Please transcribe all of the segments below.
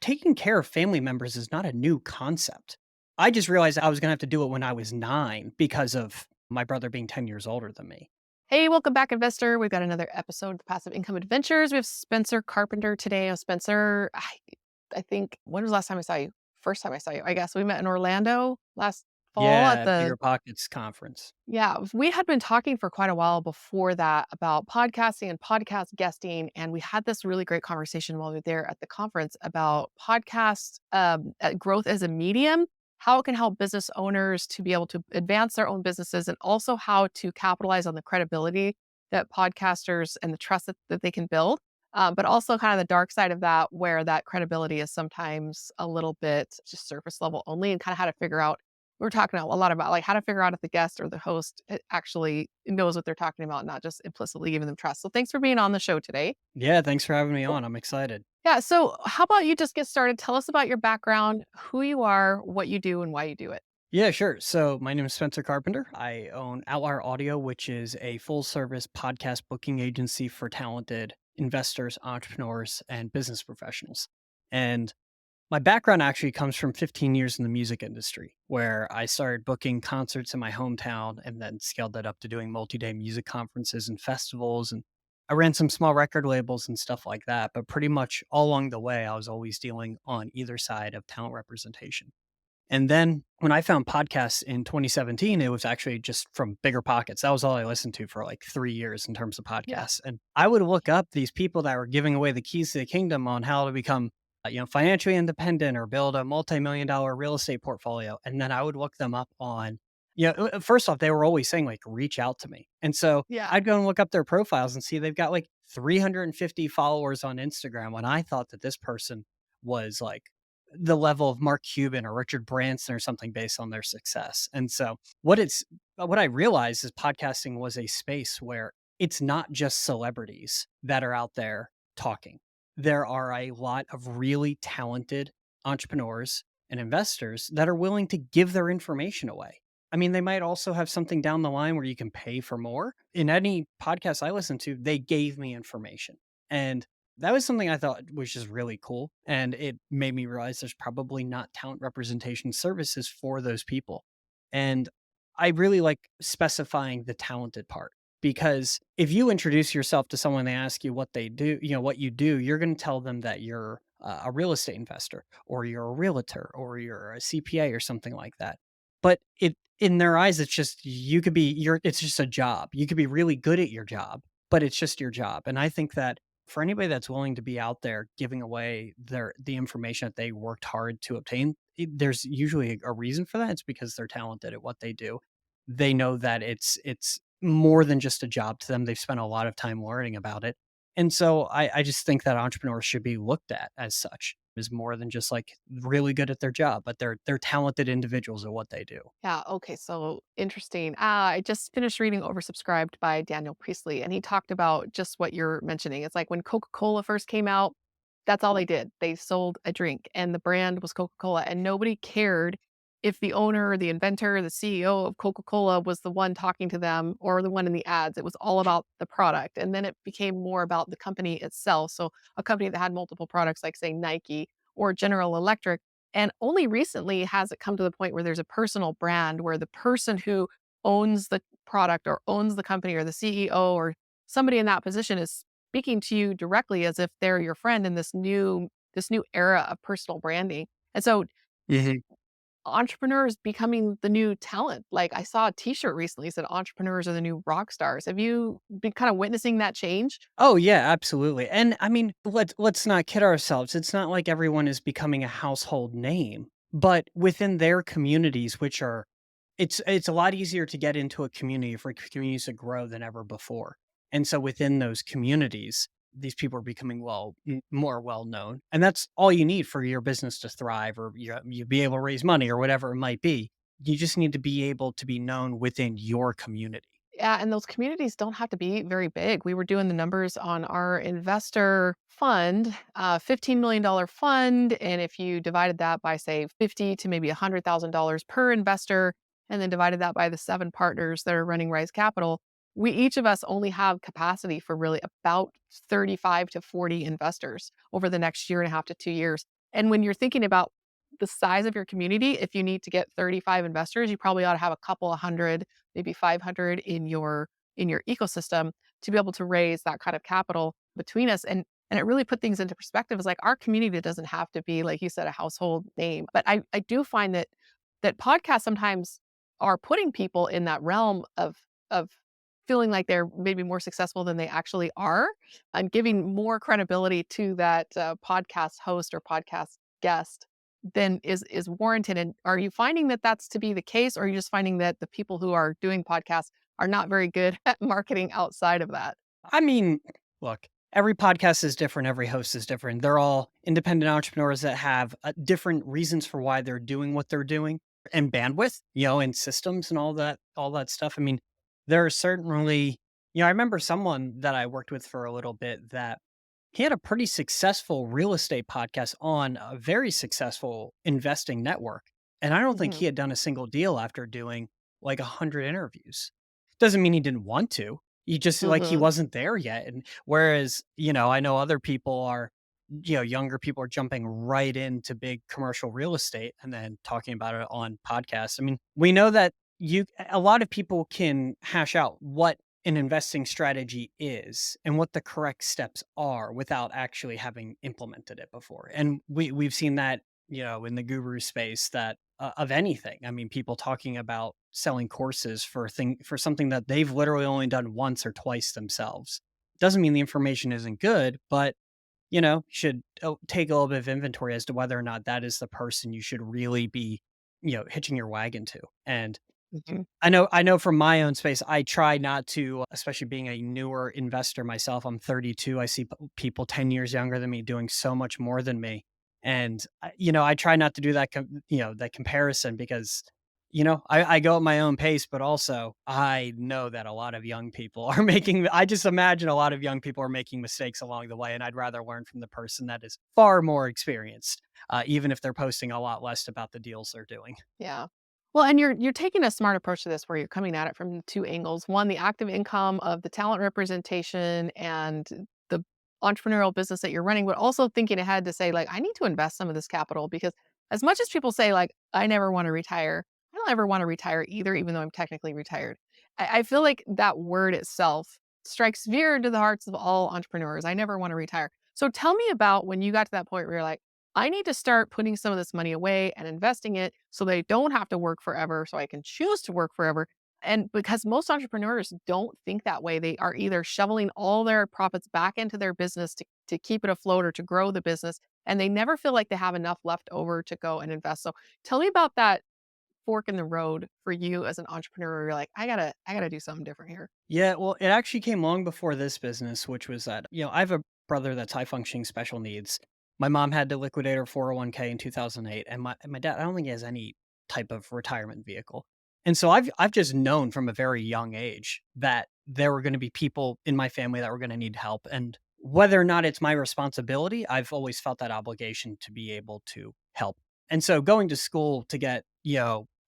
taking care of family members is not a new concept. I just realized I was going to have to do it when I was 9 because of my brother being 10 years older than me. Hey, welcome back, investor. We've got another episode of the Passive Income Adventures. We have Spencer Carpenter today. Spencer, I think, when was the last time I saw you? First time I saw you, I guess. We met in Orlando last fall at Yeah, the, Bigger Pockets conference. yeah, we had been talking for quite a while before that about podcasting and podcast guesting. And we had this really great conversation while we were there at the conference about podcast growth as a medium, how it can help business owners to be able to advance their own businesses, and also how to capitalize on the credibility that podcasters and the trust that they can build. But also kind of the dark side of that, where that credibility is sometimes a little bit just surface level only, and kind of how to figure out we're talking a lot about like how to figure out if the guest or the host actually knows what they're talking about, not just implicitly giving them trust. So thanks for being on the show today. Yeah, thanks for having me on. I'm excited. Yeah. So how about you just get started? Tell us about your background, who you are, what you do, and why you do it. Yeah, sure. So my name is Spencer Carpenter. I own Outlier Audio, which is a full service podcast booking agency for talented investors, entrepreneurs, and business professionals. And my background actually comes from 15 years in the music industry, where I started booking concerts in my hometown and then scaled that up to doing multi day music conferences and festivals. And I ran some small record labels and stuff like that. But pretty much all along the way, I was always dealing on either side of talent representation. And then when I found podcasts in 2017, it was actually just from Bigger Pockets. That was all I listened to for like 3 years in terms of Yeah. podcasts. And I would look up these people that were giving away the keys to the kingdom on how to become, financially independent or build a multi-million dollar real estate portfolio. And then I would look them up on, first off, they were always saying like, reach out to me. And so Yeah. I'd go and look up their profiles and see they've got like 350 followers on Instagram when I thought that this person was like the level of Mark Cuban or Richard Branson or something based on their success. And so what I realized is podcasting was a space where it's not just celebrities that are out there talking. There are a lot of really talented entrepreneurs and investors that are willing to give their information away. I mean, they might also have something down the line where you can pay for more. In any podcast I listened to, they gave me information. And that was something I thought was just really cool. And it made me realize there's probably not talent representation services for those people. And I really like specifying the talented part because if you introduce yourself to someone, they ask you what they do, what you do, you're going to tell them that you're a real estate investor or you're a realtor or you're a CPA or something like that. But in their eyes, it's just it's just a job. You could be really good at your job, but it's just your job. And I think that for anybody that's willing to be out there giving away the information that they worked hard to obtain, there's usually a reason for that. It's because they're talented at what they do. They know that it's more than just a job to them. They've spent a lot of time learning about it. And so I just think that entrepreneurs should be looked at as such, as more than just like really good at their job, but they're talented individuals at what they do. Yeah. Okay. So interesting. I just finished reading Oversubscribed by Daniel Priestley, and he talked about just what you're mentioning. It's like when Coca Cola first came out, that's all they did. They sold a drink, and the brand was Coca Cola, and nobody cared if the owner, the inventor, the CEO of Coca Cola was the one talking to them or the one in the ads. It was all about the product. And then it became more about the company itself. So a company that had multiple products, like, say, Nike or General Electric, and only recently has it come to the point where there's a personal brand where the person who owns the product or owns the company or the CEO or somebody in that position is speaking to you directly as if they're your friend in this new era of personal branding. And so Mhm. entrepreneurs becoming the new talent. Like I saw a t-shirt recently that said entrepreneurs are the new rock stars. Have you been kind of witnessing that change? Oh yeah, absolutely. And I mean, let's not kid ourselves. It's not like everyone is becoming a household name, but within their communities, which are it's a lot easier to get into a community for communities to grow than ever before. And so within those communities, these people are becoming more well known. And that's all you need for your business to thrive or you be able to raise money or whatever it might be. You just need to be able to be known within your community. Yeah, and those communities don't have to be very big. We were doing the numbers on our investor fund, $15 million fund. And if you divided that by, say, 50 to maybe $100,000 per investor, and then divided that by the 7 partners that are running Rise Capital, we each of us only have capacity for really about 35 to 40 investors over the next year and a half to 2 years. And when you're thinking about the size of your community, if you need to get 35 investors, you probably ought to have a couple of hundred, maybe 500 in your ecosystem to be able to raise that kind of capital between us. And it really put things into perspective. It's like our community doesn't have to be, like you said, a household name. But I do find that podcasts sometimes are putting people in that realm of feeling like they're maybe more successful than they actually are, and giving more credibility to that podcast host or podcast guest than is warranted. And are you finding that that's to be the case, or are you just finding that the people who are doing podcasts are not very good at marketing outside of that? I mean, look, every podcast is different, every host is different. They're all independent entrepreneurs that have different reasons for why they're doing what they're doing and bandwidth, and systems and all that stuff. I mean, there are certainly, I remember someone that I worked with for a little bit that he had a pretty successful real estate podcast on a very successful investing network. And I don't think Hmm. he had done a single deal after doing like 100 interviews. Doesn't mean he didn't want to. He just like he Hmm. wasn't there yet. And whereas, I know other people are, younger people are jumping right into big commercial real estate and then talking about it on podcasts. I mean, we know that a lot of people can hash out what an investing strategy is and what the correct steps are without actually having implemented it before. And we've seen that, in the guru space that of anything. I mean, people talking about selling courses for something that they've literally only done once or twice themselves. Doesn't mean the information isn't good, but should take a little bit of inventory as to whether or not that is the person you should really be, hitching your wagon to. And Hmm. I know from my own space, I try not to, especially being a newer investor myself. I'm 32. I see people 10 years younger than me doing so much more than me. And, I try not to do that comparison because, I go at my own pace, but also I know that a lot of young people are I just imagine a lot of young people are making mistakes along the way. And I'd rather learn from the person that is far more experienced, even if they're posting a lot less about the deals they're doing. Yeah. Well, and you're taking a smart approach to this where you're coming at it from two angles. One, the active income of the talent representation and the entrepreneurial business that you're running, but also thinking ahead to say, like, I need to invest some of this capital because as much as people say, like, I never want to retire, I don't ever want to retire either, even though I'm technically retired. I feel like that word itself strikes fear to the hearts of all entrepreneurs. I never want to retire. So tell me about when you got to that point where you're like, I need to start putting some of this money away and investing it so they don't have to work forever, so I can choose to work forever. And because most entrepreneurs don't think that way, they are either shoveling all their profits back into their business to keep it afloat or to grow the business. And they never feel like they have enough left over to go and invest. So tell me about that fork in the road for you as an entrepreneur. Where you're like, I gotta do something different here. Yeah, well, it actually came long before this business, which was that, I have a brother that's high functioning special needs. My mom had to liquidate her 401k in 2008, and my dad, I don't think he has any type of retirement vehicle. And so I've just known from a very young age that there were going to be people in my family that were going to need help. And whether or not it's my responsibility, I've always felt that obligation to be able to help. And so going to school to get,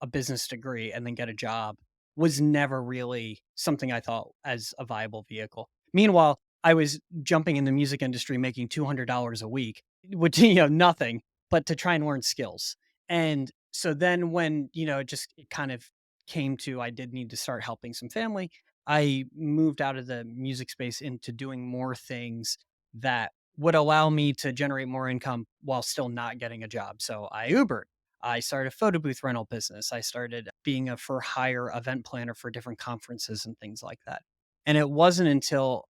a business degree and then get a job was never really something I thought as a viable vehicle. Meanwhile, I was jumping in the music industry making $200 a week, which, nothing, but to try and learn skills. And so then when, it kind of came to I did need to start helping some family, I moved out of the music space into doing more things that would allow me to generate more income while still not getting a job. So I Ubered. I started a photo booth rental business. I started being a for hire event planner for different conferences and things like that. And it wasn't until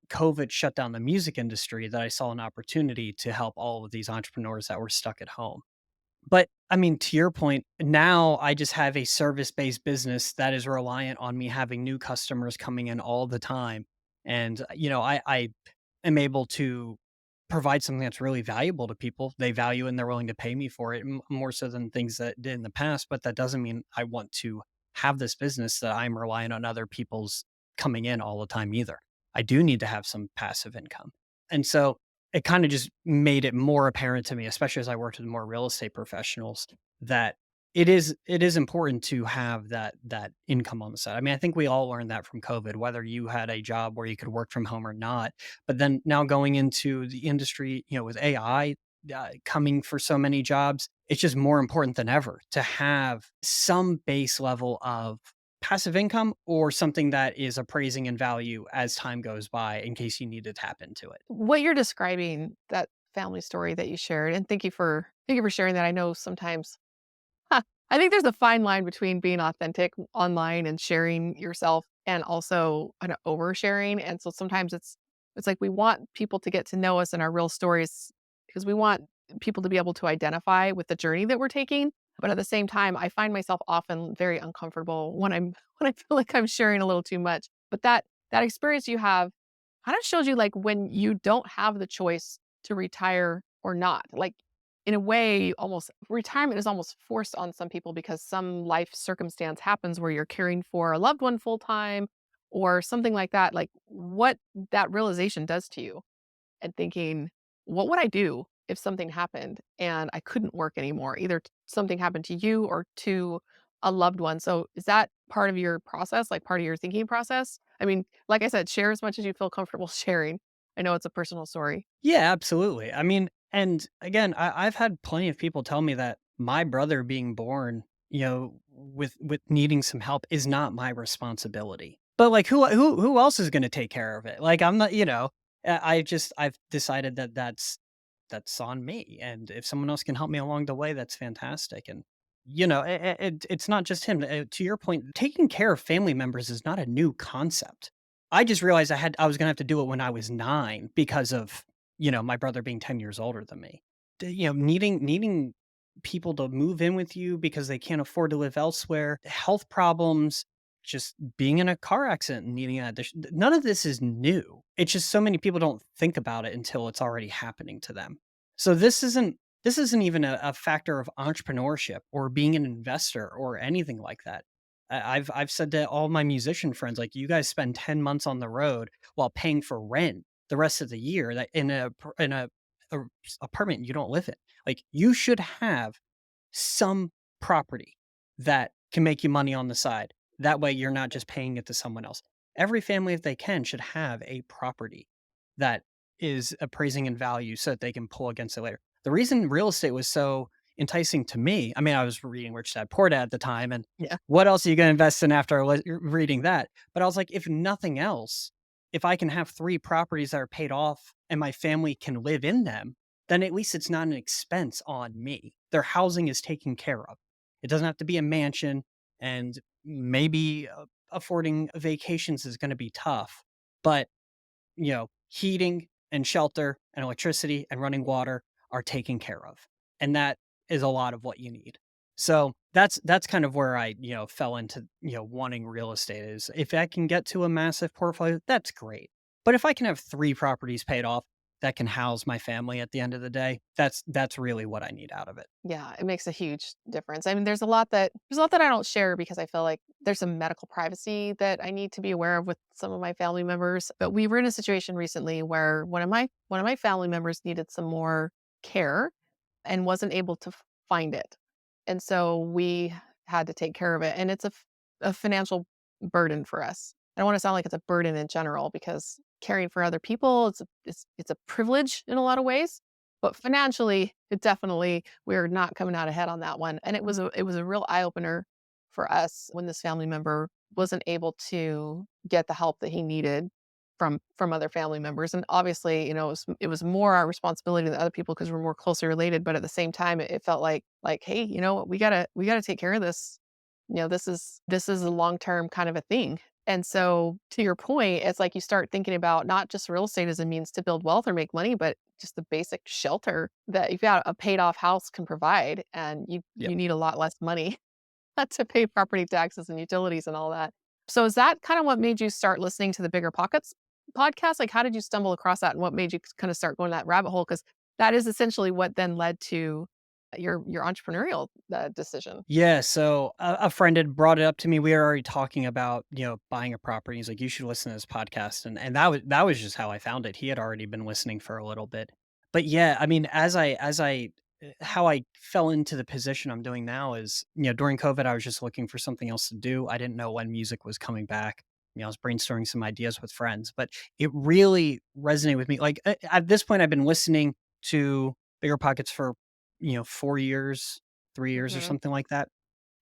COVID shut down the music industry that I saw an opportunity to help all of these entrepreneurs that were stuck at home. But I mean, to your point, now I just have a service based business that is reliant on me having new customers coming in all the time. And, I am able to provide something that's really valuable to people. They value and they're willing to pay me for it more so than things that did in the past. But that doesn't mean I want to have this business that I'm relying on other people's coming in all the time either. I do need to have some passive income. And so it kinda just made it more apparent to me, especially as I worked with more real estate professionals, that it is important to have that income on the side. I mean, I think we all learned that from COVID, whether you had a job where you could work from home or not. But then now going into the industry, with AI, coming for so many jobs, it's just more important than ever to have some base level of passive income or something that is appraising in value as time goes by in case you need to tap into it. What you're describing, that family story that you shared, and thank you for sharing that. I know sometimes huh, I think there's a fine line between being authentic online and sharing yourself and also kinda oversharing, and so sometimes it's like we want people to get to know us and our real stories because we want people to be able to identify with the journey that we're taking, but at the same time, I find myself often very uncomfortable when when I feel like I'm sharing a little too much. But that experience you have kinda shows you, like, when you don't have the choice to retire or not. Like, in a way, almost retirement is almost forced on some people because some life circumstance happens where you're caring for a loved one full time or something like that. Like, what that realization does to you and thinking, "What would I do if something happened and I couldn't work anymore?" Either something happened to you or to a loved one. So, is that part of your process, like, part of your thinking process? I mean, like I said, share as much as you feel comfortable sharing. I know it's a personal story. Yeah, absolutely. I mean, and again, I've had plenty of people tell me that my brother being born, with needing some help is not my responsibility. But like, who else is going to take care of it? Like, I'm not, I've decided that that's on me, and if someone else can help me along the way, that's fantastic. And it's not just him. To your point, taking care of family members is not a new concept. I just realized I was gonna have to do it when I was 9 because of, my brother being 10 years older than me. Needing people to move in with you because they can't afford to live elsewhere, health problems, just being in a car accident and needing that none of this is new. It's just so many people don't think about it until it's already happening to them. So this isn't even a factor of entrepreneurship or being an investor or anything like that. I've said to all my musician friends, like, you guys spend 10 months on the road while paying for rent the rest of the year that in a apartment you don't live in. Like, you should have some property that can make you money on the side. That way you're not just paying it to someone else. Every family, if they can, should have a property that is appraising in value so that they can pull against it later. The reason real estate was so enticing to me, I mean, I was reading Rich Dad Poor Dad at the time, and Yeah. what else are you going to invest in after reading that? But I was like, if nothing else, if I can have 3 properties that are paid off and my family can live in them, then at least it's not an expense on me. Their housing is taken care of. It doesn't have to be a mansion, and maybe affording vacations is going to be tough, but heating and shelter and electricity and running water are taken care of. And that is a lot of what you need. So that's kind of where I, fell into, wanting real estate is if I can get to a massive portfolio, that's great. But if I can have 3 properties paid off that can house my family at the end of the day, that's really what I need out of it. Yeah, it makes a huge difference. I mean, there's a lot that I don't share because I feel like there's some medical privacy that I need to be aware of with some of my family members. But we were in a situation recently where one of my family members needed some more care and wasn't able to find it. And so we had to take care of it. And it's a financial burden for us. I don't want to sound like it's a burden in general because caring for other people, it's a privilege in a lot of ways. But financially, it definitely we're not coming out ahead on that one. And it was a real eye opener for us when this family member wasn't able to get the help that he needed from other family members. And obviously, it was more our responsibility than other people because we're more closely related. But at the same time, it felt like, hey, we gotta take care of this. This is a long term kind of a thing. And so to your point, it's like you start thinking about not just real estate as a means to build wealth or make money, but just the basic shelter that you've got a paid off house can provide. And you need a lot less money to pay property taxes and utilities and all that. So is that kind of what made you start listening to the Bigger Pockets podcast? Like, how did you stumble across that, and what made you kind of start going that rabbit hole? Because that is essentially what then led to your entrepreneurial decision. Yeah, so a friend had brought it up to me. We were already talking about, buying a property. He's like, "You should listen to this podcast," and that was just how I found it. He had already been listening for a little bit, but yeah, I mean, how I fell into the position I'm doing now is, during COVID, I was just looking for something else to do. I didn't know when music was coming back. I was brainstorming some ideas with friends, but it really resonated with me. Like at this point, I've been listening to Bigger Pockets for, 4 years, 3 years or Mhm. something like that.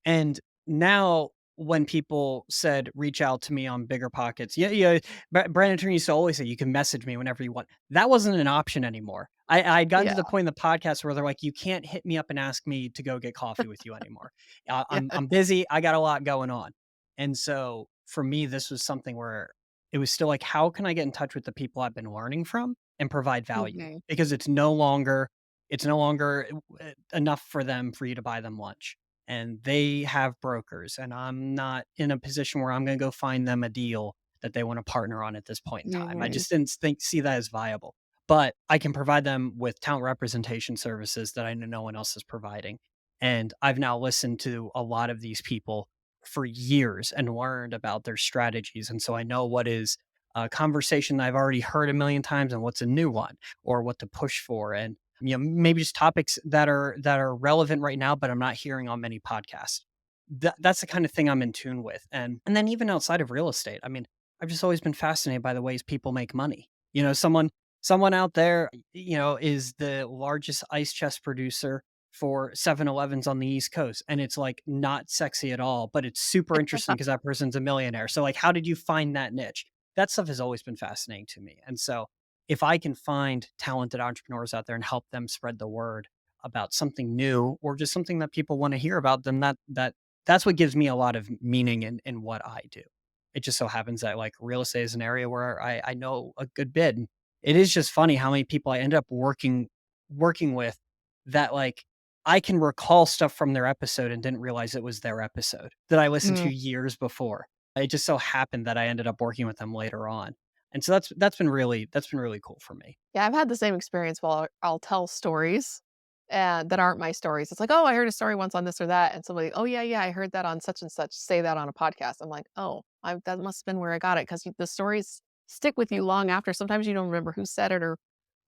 And now when people said, "Reach out to me on Bigger Pockets," yeah, yeah, Brandon Turner used to always say, "You can message me whenever you want." That wasn't an option anymore. I'd gotten to Yeah. the point in the podcast where they're like, "You can't hit me up and ask me to go get coffee with you anymore. I'm Yeah. busy. I got a lot going on." And so for me, this was something where it was still like, how can I get in touch with the people I've been learning from and provide value? Mhm. Because it's no longer enough for them for you to buy them lunch, and they have brokers, and I'm not in a position where I'm going to go find them a deal that they want to partner on at this point in time. I Mhm. just didn't see that as viable. But I can provide them with talent representation services that I know no one else is providing. And I've now listened to a lot of these people for years and learned about their strategies. And so I know what is a conversation that I've already heard a million times and what's a new one, or what to push for. And maybe just topics that are relevant right now, but I'm not hearing on many podcasts. That's the kind of thing I'm in tune with. And then even outside of real estate, I mean, I've just always been fascinated by the ways people make money. Someone out there, is the largest ice chest producer for 7-Elevens on the East Coast. And it's like not sexy at all, but it's super interesting because that person's a millionaire. So like, how did you find that niche? That stuff has always been fascinating to me. And so if I can find talented entrepreneurs out there and help them spread the word about something new or just something that people want to hear about, then that's what gives me a lot of meaning in what I do. It just so happens that like real estate is an area where I know a good bit. And it is just funny how many people I end up working with that like I can recall stuff from their episode and didn't realize it was their episode that I listened to Mm. years before. It just so happened that I ended up working with them later on. And so that's been really cool for me. Yeah, I've had the same experience while I'll tell stories, and that aren't my stories. It's like, "Oh, I heard a story once on this or that," and somebody, "Oh, yeah, yeah, I heard that on such and such, say that on a podcast." I'm like, "Oh, that must have been where I got it," 'cause the stories stick with you long after. Sometimes you don't remember who said it or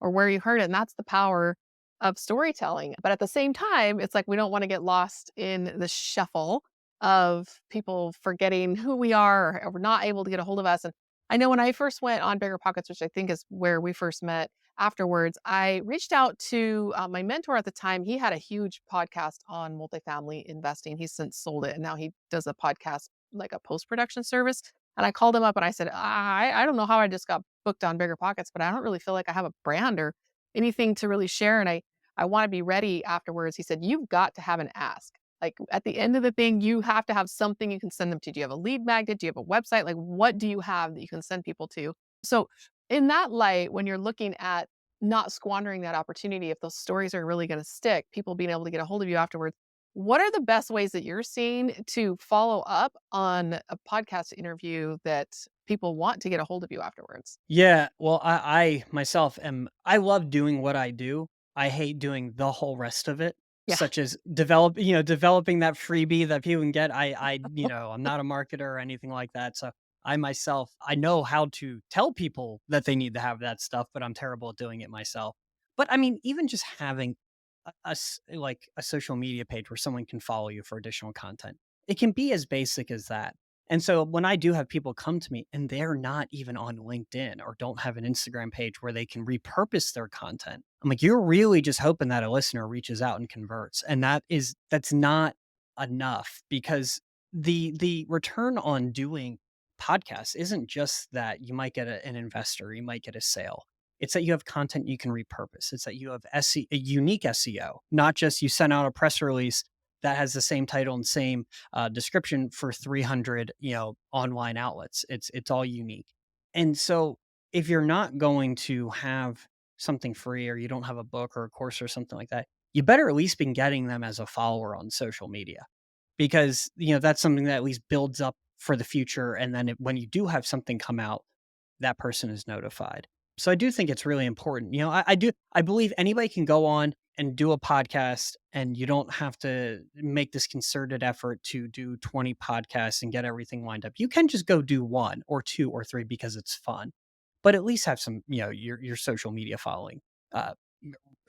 where you heard it, and that's the power of storytelling. But at the same time, it's like we don't wanna get lost in the shuffle of people forgetting who we are or not able to get a hold of us, and I know when I first went on Bigger Pockets, which I think is where we first met, afterwards, I reached out to my mentor at the time. He had a huge podcast on multifamily investing. He's since sold it, and now he does a podcast, like a post production service. And I called him up and I said, I don't know how I just got booked on Bigger Pockets, but I don't really feel like I have a brand or anything to really share. And I want to be ready afterwards. He said, you've got to have an ask. Like at the end of the thing, you have to have something you can send them to. Do you have a lead magnet? Do you have a website? Like, what do you have that you can send people to? So, in that light, when you're looking at not squandering that opportunity, if those stories are really going to stick, people being able to get a hold of you afterwards, what are the best ways that you're seeing to follow up on a podcast interview that people want to get a hold of you afterwards? Yeah, well, I myself I love doing what I do. I hate doing the whole rest of it, Yeah. such as developing that freebie that people can get. I'm not a marketer or anything like that. So I myself, I know how to tell people that they need to have that stuff, but I'm terrible at doing it myself. But I mean, even just having like a social media page where someone can follow you for additional content, it can be as basic as that. And so when I do have people come to me and they're not even on LinkedIn or don't have an Instagram page where they can repurpose their content, I'm like, you're really just hoping that a listener reaches out and converts. And that's not enough, because the return on doing podcasts isn't just that you might get an investor, you might get a sale. It's that you have content you can repurpose. It's that you have a unique SEO, not just you send out a press release that has the same title and same description for 300 online outlets. It's all unique. And so if you're not going to have something free, or you don't have a book or a course or something like that, you better at least be getting them as a follower on social media, because that's something that at least builds up for the future. And then when you do have something come out, that person is notified. So I do think it's really important. I believe anybody can go on and do a podcast, and you don't have to make this concerted effort to do 20 podcasts and get everything lined up. You can just go do one or two or three because it's fun. But at least have some, your social media following, uh,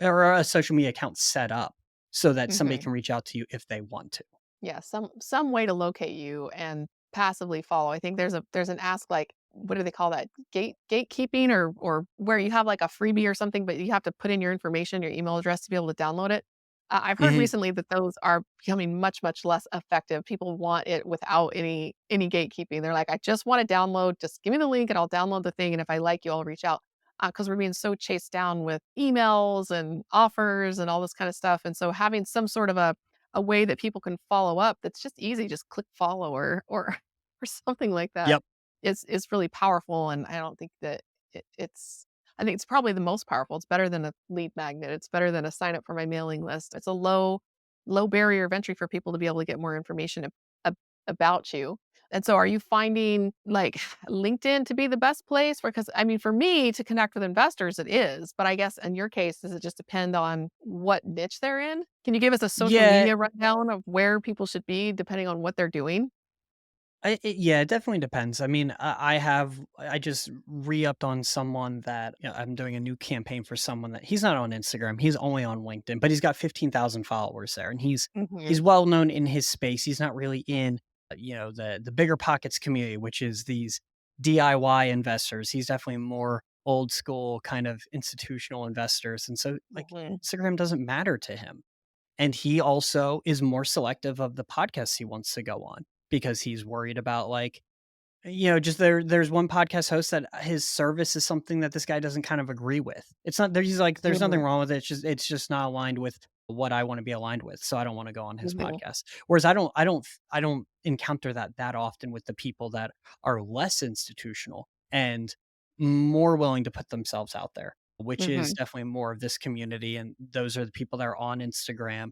or a social media account set up so that somebody Mhm. can reach out to you if they want to. Yeah, some way to locate you and passively follow. I think there's an ask like what do they call that? Gatekeeping, or where you have like a freebie or something, but you have to put in your information, your email address to be able to download it. I've heard Mhm. recently that those are becoming much, much less effective. People want it without any gatekeeping. They're like, I just want to download, just give me the link and I'll download the thing. And if I like you, I'll reach out. Because we're being so chased down with emails and offers and all this kind of stuff. And so having some sort of a way that people can follow up that's just easy, just click follow or or something like that Yep. is really powerful. And I don't think that it's I think it's probably the most powerful. It's better than a lead magnet. It's better than a sign up for my mailing list. It's a low barrier of entry for people to be able to get more information about you. And so are you finding like LinkedIn to be the best place for, because I mean for me to connect with investors it is, but I guess in your case does it just depend on what niche they're in? Can you give us a social Yeah, media rundown of where people should be depending on what they're doing? yeah, it definitely depends. I mean, I just re-upped on someone that, I'm doing a new campaign for someone that he's not on Instagram. He's only on LinkedIn, but he's got 15,000 followers there, and he's Mhm. well known in his space. He's not really in, the bigger pockets community, which is these DIY investors. He's definitely more old school kind of institutional investors, and so like Mhm. Instagram doesn't matter to him. And he also is more selective of the podcasts he wants to go on because he's worried about, like, just there's one podcast host that his service is something that this guy doesn't kind of agree with. It's not there, he's like, "There's nothing Mhm. wrong with it. It's just not aligned with what I wanna be aligned with, so I don't wanna go on his Mhm. podcast." Whereas I don't encounter that often with the people that are less institutional and more willing to put themselves out there, which is Mhm. definitely more of this community, and those are the people that are on Instagram,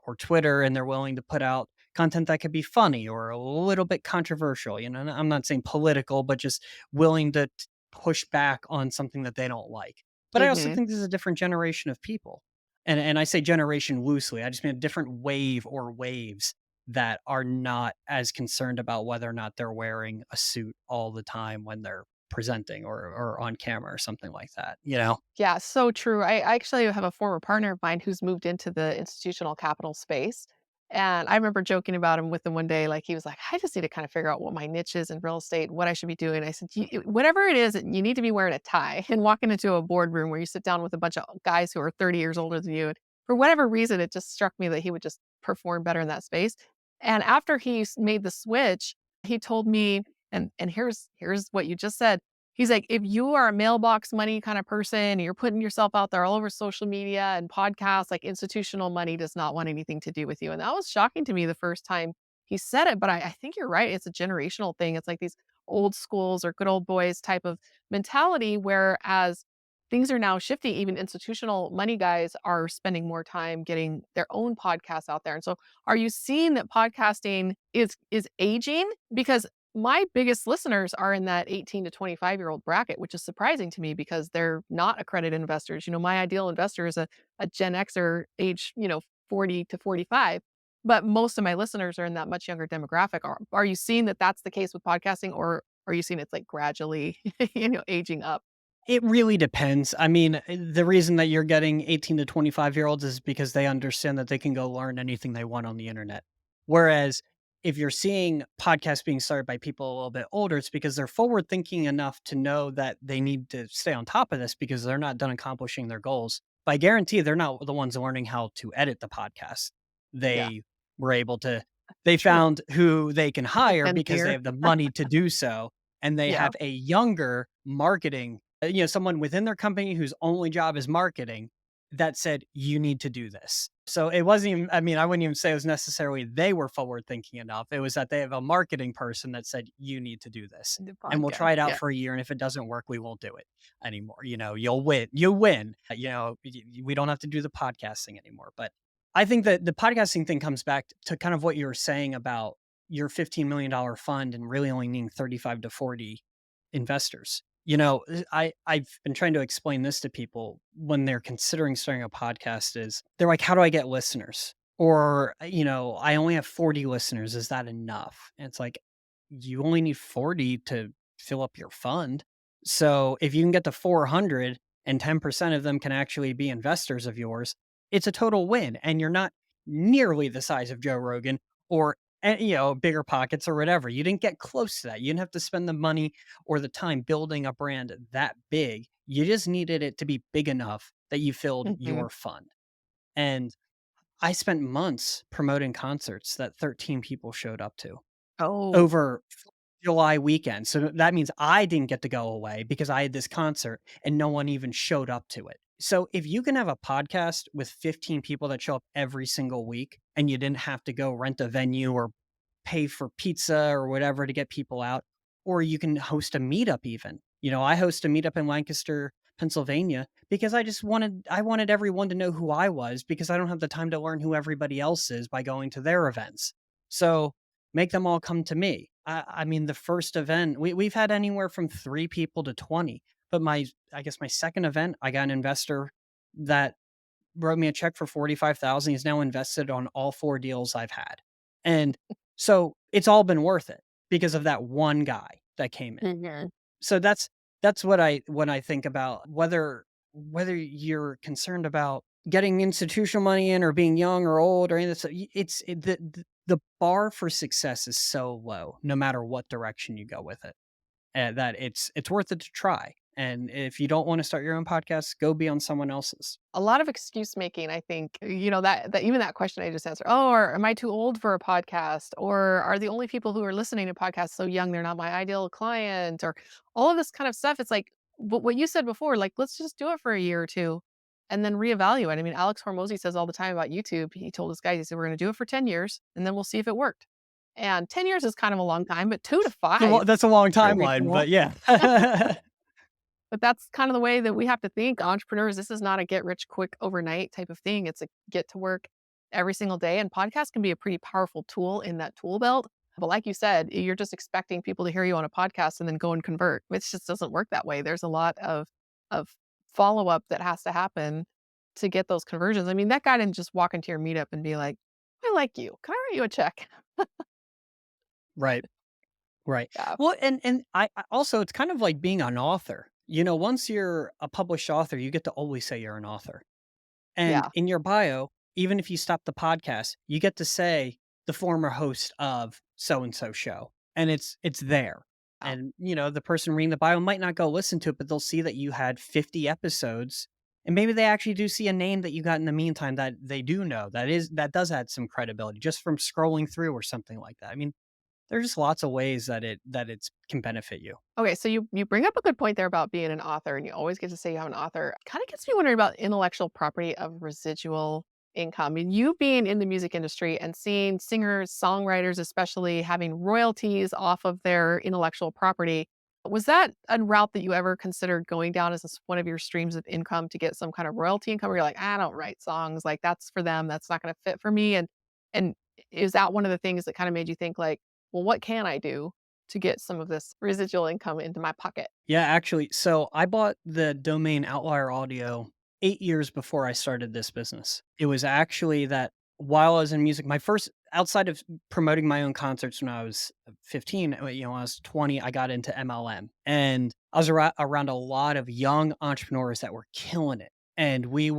or Twitter, and they're willing to put out content that could be funny or a little bit controversial. And I'm not saying political, but just willing to push back on something that they don't like. But I also Mhm. think there's a different generation of people. And I say generation loosely. I just mean a different wave or waves that are not as concerned about whether or not they're wearing a suit all the time when they're presenting or on camera or something like that. Yeah, so true. I actually have a former partner of mine who's moved into the institutional capital space. And I remember joking about him with him one day. Like he was like, I just need to kind of figure out what my niche is in real estate, what I should be doing. I said, whatever it is, you need to be wearing a tie and walking into a boardroom where you sit down with a bunch of guys who are 30 years older than you. And for whatever reason, it just struck me that he would just perform better in that space. And after he made the switch, he told me, and here's what you just said. He's like, if you are a mailbox money kind of person and you're putting yourself out there all over social media and podcasts, like institutional money does not want anything to do with you. And that was shocking to me the first time he said it. But I think you're right. It's a generational thing. It's like these old schools or good old boys type of mentality, whereas things are now shifting. Even institutional money guys are spending more time getting their own podcasts out there. And so are you seeing that podcasting is aging? Because my biggest listeners are in that 18 to 25-year-old bracket, which is surprising to me because they're not accredited investors. My ideal investor is a Gen Xer age, 40 to 45. But most of my listeners are in that much younger demographic. Are you seeing that that's the case with podcasting, or are you seeing it's like gradually, aging up? It really depends. I mean, the reason that you're getting 18 to 25-year-olds is because they understand that they can go learn anything they want on the internet. Whereas if you're seeing podcasts being started by people a little bit older, it's because they're forward thinking enough to know that they need to stay on top of this because they're not done accomplishing their goals. But I guarantee they're not the ones learning how to edit the podcast. Yeah, They were able to, they true. found who they can With hire because they engineer. have the money to do so. And they Yeah. have a younger marketing, someone within their company whose only job is marketing that said, you need to do this. So it wasn't even, I mean, I wouldn't even say it was necessarily they were forward thinking enough. It was that they have a marketing person that said, you need to do this The and we'll podcast. try it out Yeah. for a year. And if it doesn't work, we won't do it anymore. You'll win. You win. We don't have to do the podcasting anymore. But I think that the podcasting thing comes back to kind of what you were saying about your $15 million fund and really only needing 35 to 40 investors. I've been trying to explain this to people when they're considering starting a podcast is they're like, how do I get listeners? Or, I only have 40 listeners. Is that enough? And it's like, you only need 40 to fill up your fund. So if you can get to 400 and 10% of them can actually be investors of yours, it's a total win. And you're not nearly the size of Joe Rogan or and, bigger pockets or whatever. You didn't get close to that. You didn't have to spend the money or the time building a brand that big. You just needed it to be big enough that you filled Mhm. your fund. And I spent months promoting concerts that 13 people showed up to Oh. over July weekend. So that means I didn't get to go away because I had this concert and no one even showed up to it. So if you can have a podcast with 15 people that show up every single week and you didn't have to go rent a venue or pay for pizza or whatever to get people out, or you can host a meetup even. I host a meetup in Lancaster, Pennsylvania because I wanted everyone to know who I was because I don't have the time to learn who everybody else is by going to their events. So make them all come to me. I mean, the first event, we've had anywhere from 3 people to 20, but I guess my second event, I got an investor that wrote me a check for 45,000. He's now invested on all 4 deals I've had. And so it's all been worth it because of that one guy that came in. Mhm. So that's what I think about whether you're concerned about getting institutional money in or being young or old or anything. So the bar for success is so low, no matter what direction you go with it, that it's worth it to try. And if you don't want to start your own podcast, go be on someone else's. A lot of excuse making, I think, that even that question I just answered, "Oh, or am I too old for a podcast?" Or are the only people who are listening to podcasts so young they're not my ideal client? Or all of this kind of stuff. It's like what you said before, like, let's just do it for a year or 2 and then reevaluate. I mean, Alex Hormozy says all the time about YouTube. He told his guys, he said, "We're gonna do it for 10 years and then we'll see if it worked." And 10 years is kind of a long time, but 2 to 5 That's a long very timeline, reasonable. but yeah. But that's kind of the way that we have to think. Entrepreneurs, this is not a get rich quick overnight type of thing. It's a get to work every single day. And podcasts can be a pretty powerful tool in that tool belt. But like you said, you're just expecting people to hear you on a podcast and then go and convert, which just doesn't work that way. There's a lot of follow up that has to happen to get those conversions. I mean, that guy didn't just walk into your meetup and be like, "I like you. Can I write you a check?" Right. Right. Yeah. Well, and I also it's kind of like being an author. Once you're a published author, you get to always say you're an author. And Yeah. in your bio, even if you stop the podcast, you get to say the former host of so and so show. And it's there. Wow. And the person reading the bio might not go listen to it, but they'll see that you had 50 episodes. And maybe they actually do see a name that you got in the meantime that they do know. That does add some credibility just from scrolling through or something like that. I mean, there's lots of ways that it's can benefit you. Okay, so you bring up a good point there about being an author, and you always get to say you have an author. Kind of gets me wondering about intellectual property of residual income. I mean, you being in the music industry and seeing singers, songwriters, especially having royalties off of their intellectual property, was that a route that you ever considered going down as one of your streams of income to get some kind of royalty income? Where you're like, I don't write songs, like that's for them, that's not going to fit for me. And is that one of the things that kind of made you think like, well, what can I do to get some of this residual income into my pocket? Yeah, actually, so I bought the domain Outlier Audio 8 years before I started this business. It was actually that while I was in music, my first outside of promoting my own concerts when I was 15, when I was 20, I got into MLM. And I was around a lot of young entrepreneurs that were killing it. And but we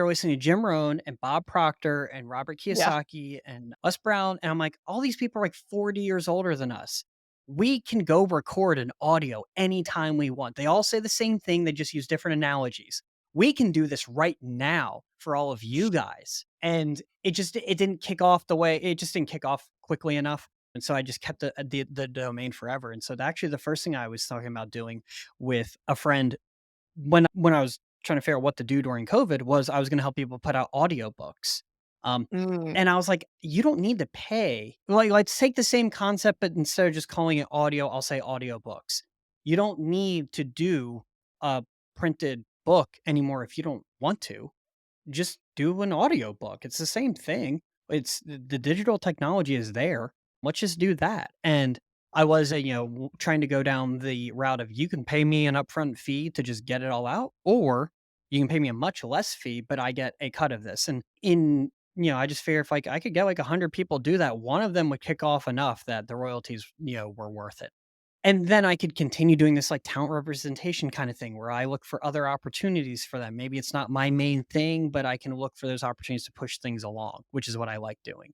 were listening to Jim Rohn and Bob Proctor and Robert Yeah. Kiyosaki and Les Brown. And I'm like, all these people are like 40 years older than us. We can go record an audio anytime we want. They all say the same thing, they just use different analogies. We can do this right now for all of you guys. And it didn't kick off the way it just didn't kick off quickly enough. And so I just kept the domain forever. And so actually the first thing I was talking about doing with a friend when I was trying to figure out what to do during COVID was I was gonna help people put out audiobooks. Um, Mm. and I was like, "You don't need to pay." Like, let's take the same concept, but instead of just calling it audio, I'll say audiobooks. You don't need to do a printed book anymore if you don't want to. Just do an audiobook. It's the same thing. The digital technology is there. Let's just do that. And I was, trying to go down the route of you can pay me an upfront fee to just get it all out, or you can pay me a much less fee, but I get a cut of this. And I just figure if like I could get like 100 people do that, one of them would kick off enough that the royalties, were worth it. And then I could continue doing this like talent representation kind of thing where I look for other opportunities for them. Maybe it's not my main thing, but I can look for those opportunities to push things along, which is what I like doing.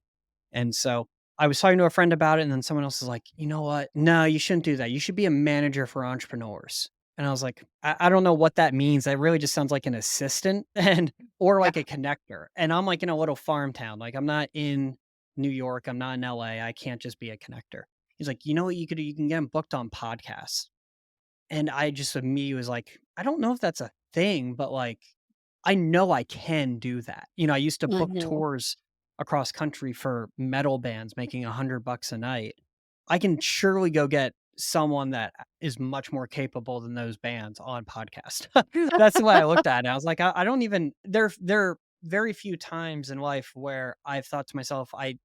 And so I was talking to a friend about it, and then someone else is like, "You know what? No, you shouldn't do that. You should be a manager for entrepreneurs." And I was like, I don't know what that means. That really just sounds like an assistant and or Yeah. like a connector. And I'm like in a little farm town. Like I'm not in New York. I'm not in LA. I can't just be a connector. He's like, you know what you could do? You can get them booked on podcasts. And I just immediately was like, I don't know if that's a thing, but like, I know I can do that. I used to book Mhm. tours across country for metal bands making $100 a night. I can surely go get someone that is much more capable than those bands on podcast. That's the way I looked at it. I was like, I don't even there are very few times in life where I've thought to myself, I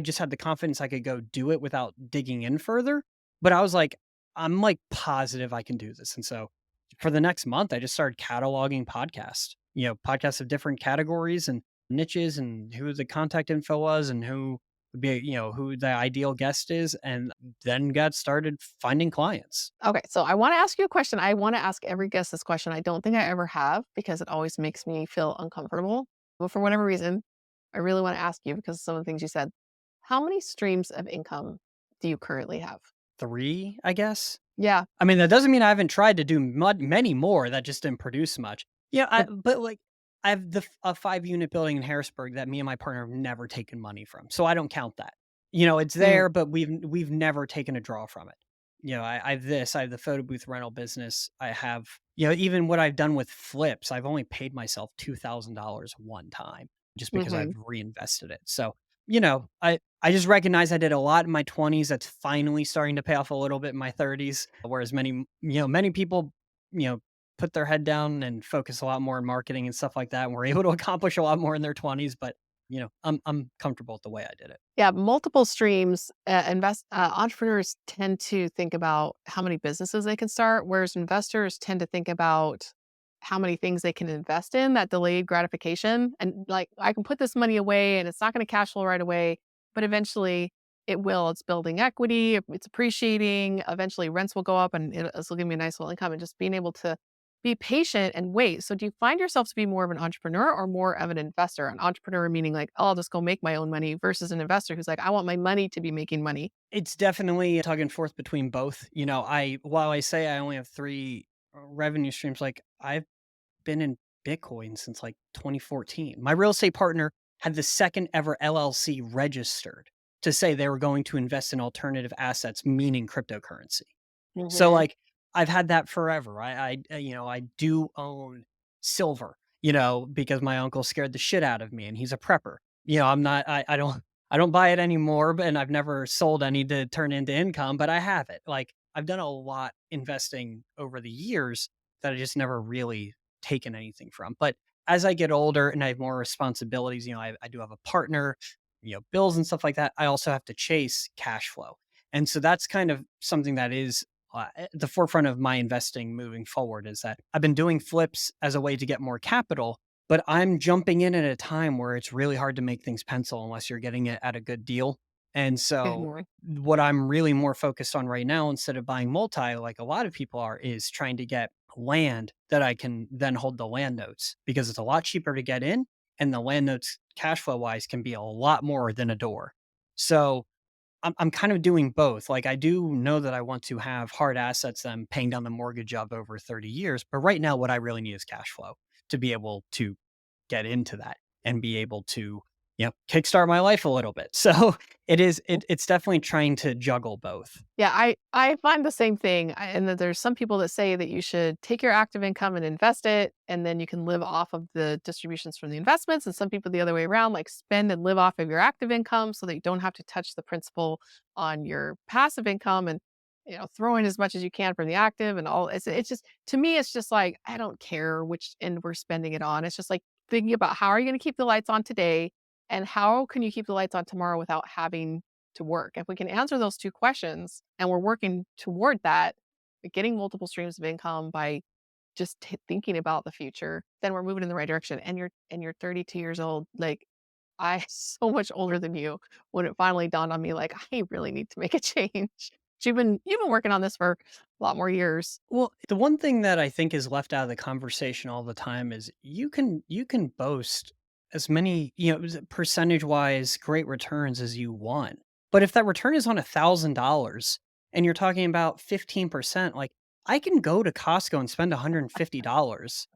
just had the confidence I could go do it without digging in further. But I was like, I'm like positive I can do this. And so for the next month, I just started cataloging podcasts, podcasts of different categories and niches and who the contact info was and who would be, who the ideal guest is. And then got started finding clients. Okay, so I wanna ask you a question. I wanna ask every guest this question. I don't think I ever have because it always makes me feel uncomfortable. But for whatever reason, I really wanna ask you because of some of the things you said. How many streams of income do you currently have? 3, I guess. Yeah, I mean, that doesn't mean I haven't tried to do many more that just didn't produce much. Yeah, but but like I have a 5-unit building in Harrisburg that me and my partner have never taken money from. So I don't count that. It's mm, there, but we've never taken a draw from it. I have the photo booth rental business. I have, even what I've done with flips, I've only paid myself $2,000 one time just because I've mhm. reinvested it. So, I just recognized I did a lot in my 20s that's finally starting to pay off a little bit in my 30s, whereas many people, you know, put their head down and focus a lot more in marketing and stuff like that, and were able to accomplish a lot more in their 20s, but, I'm comfortable with the way I did it. Yeah, multiple streams, entrepreneurs tend to think about how many businesses they can start, whereas investors tend to think about how many things they can invest in, that delayed gratification. And like, I can put this money away and it's not going to cash flow right away, but eventually it will. It's building equity, it's appreciating. Eventually, rents will go up and this will give me a nice little income. And just being able to be patient and wait. So do you find yourself to be more of an entrepreneur or more of an investor? An entrepreneur meaning like, oh, I'll just go make my own money versus an investor who's like, I want my money to be making money. It's definitely a tug and forth between both. While I say I only have 3 revenue streams, like, I've been in Bitcoin since, like, 2014. My real estate partner had the second ever LLC registered to say they were going to invest in alternative assets, meaning cryptocurrency. So, Hmm. like, I've had that forever. I do own silver, because my uncle scared the shit out of me and he's a prepper. I'm not I don't buy it anymore, but and I've never sold any to turn into income, but I have it. Like, I've done a lot investing over the years that I just never really taken anything from. But as I get older and I have more responsibilities, I do have a partner, bills and stuff like that. I also have to chase cash flow. And so that's kind of something that is at the forefront of my investing moving forward is that I've been doing flips as a way to get more capital, but I'm jumping in at a time where it's really hard to make things pencil unless you're getting it at a good deal. And so Hmm. what I'm really more focused on right now, instead of buying multi like a lot of people are, is trying to get land that I can then hold the land notes because it's a lot cheaper to get in. And the land notes cash flow wise can be a lot more than a door. So I'm kind of doing both. Like, I do know that I want to have hard assets that I'm paying down the mortgage of over 30 years, but right now what I really need is cash flow to be able to get into that and be able to, kickstart my life a little bit. So it's definitely trying to juggle both. Yeah, I find the same thing. And that there's some people that say that you should take your active income and invest it, and then you can live off of the distributions from the investments. And some people the other way around, like spend and live off of your active income so that you don't have to touch the principal on your passive income and throw in as much as you can from the active and all. It's just to me, it's just like I don't care which end we're spending it on. It's just like thinking about how are you going to keep the lights on today, and how can you keep the lights on tomorrow without having to work? If we can answer those 2 questions and we're working toward that, getting multiple streams of income by just thinking about the future, then we're moving in the right direction. And you're 32 years old. Like I so much older than you when it finally dawned on me, like I really need to make a change. You've been working on this for a lot more years. Well, the one thing that I think is left out of the conversation all the time is you can boast as many, percentage wise great returns as you want. But if that return is on $1,000 and you're talking about 15%, like I can go to Costco and spend $150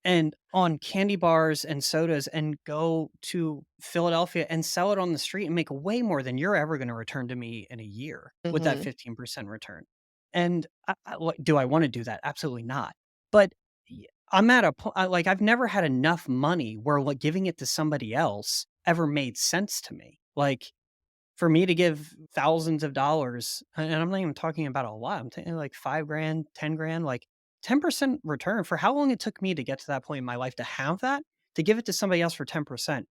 and on candy bars and sodas and go to Philadelphia and sell it on the street and make way more than you're ever going to return to me in a year with that Mhm. 15% return. And do I want to do that? Absolutely not. But I'm at a point, like, I've never had enough money where like giving it to somebody else ever made sense to me. Like, for me to give thousands of dollars, and I'm not even talking about a lot, I'm thinking like 5 grand, 10 grand, like 10% return for how long it took me to get to that point in my life to have that, to give it to somebody else for 10%,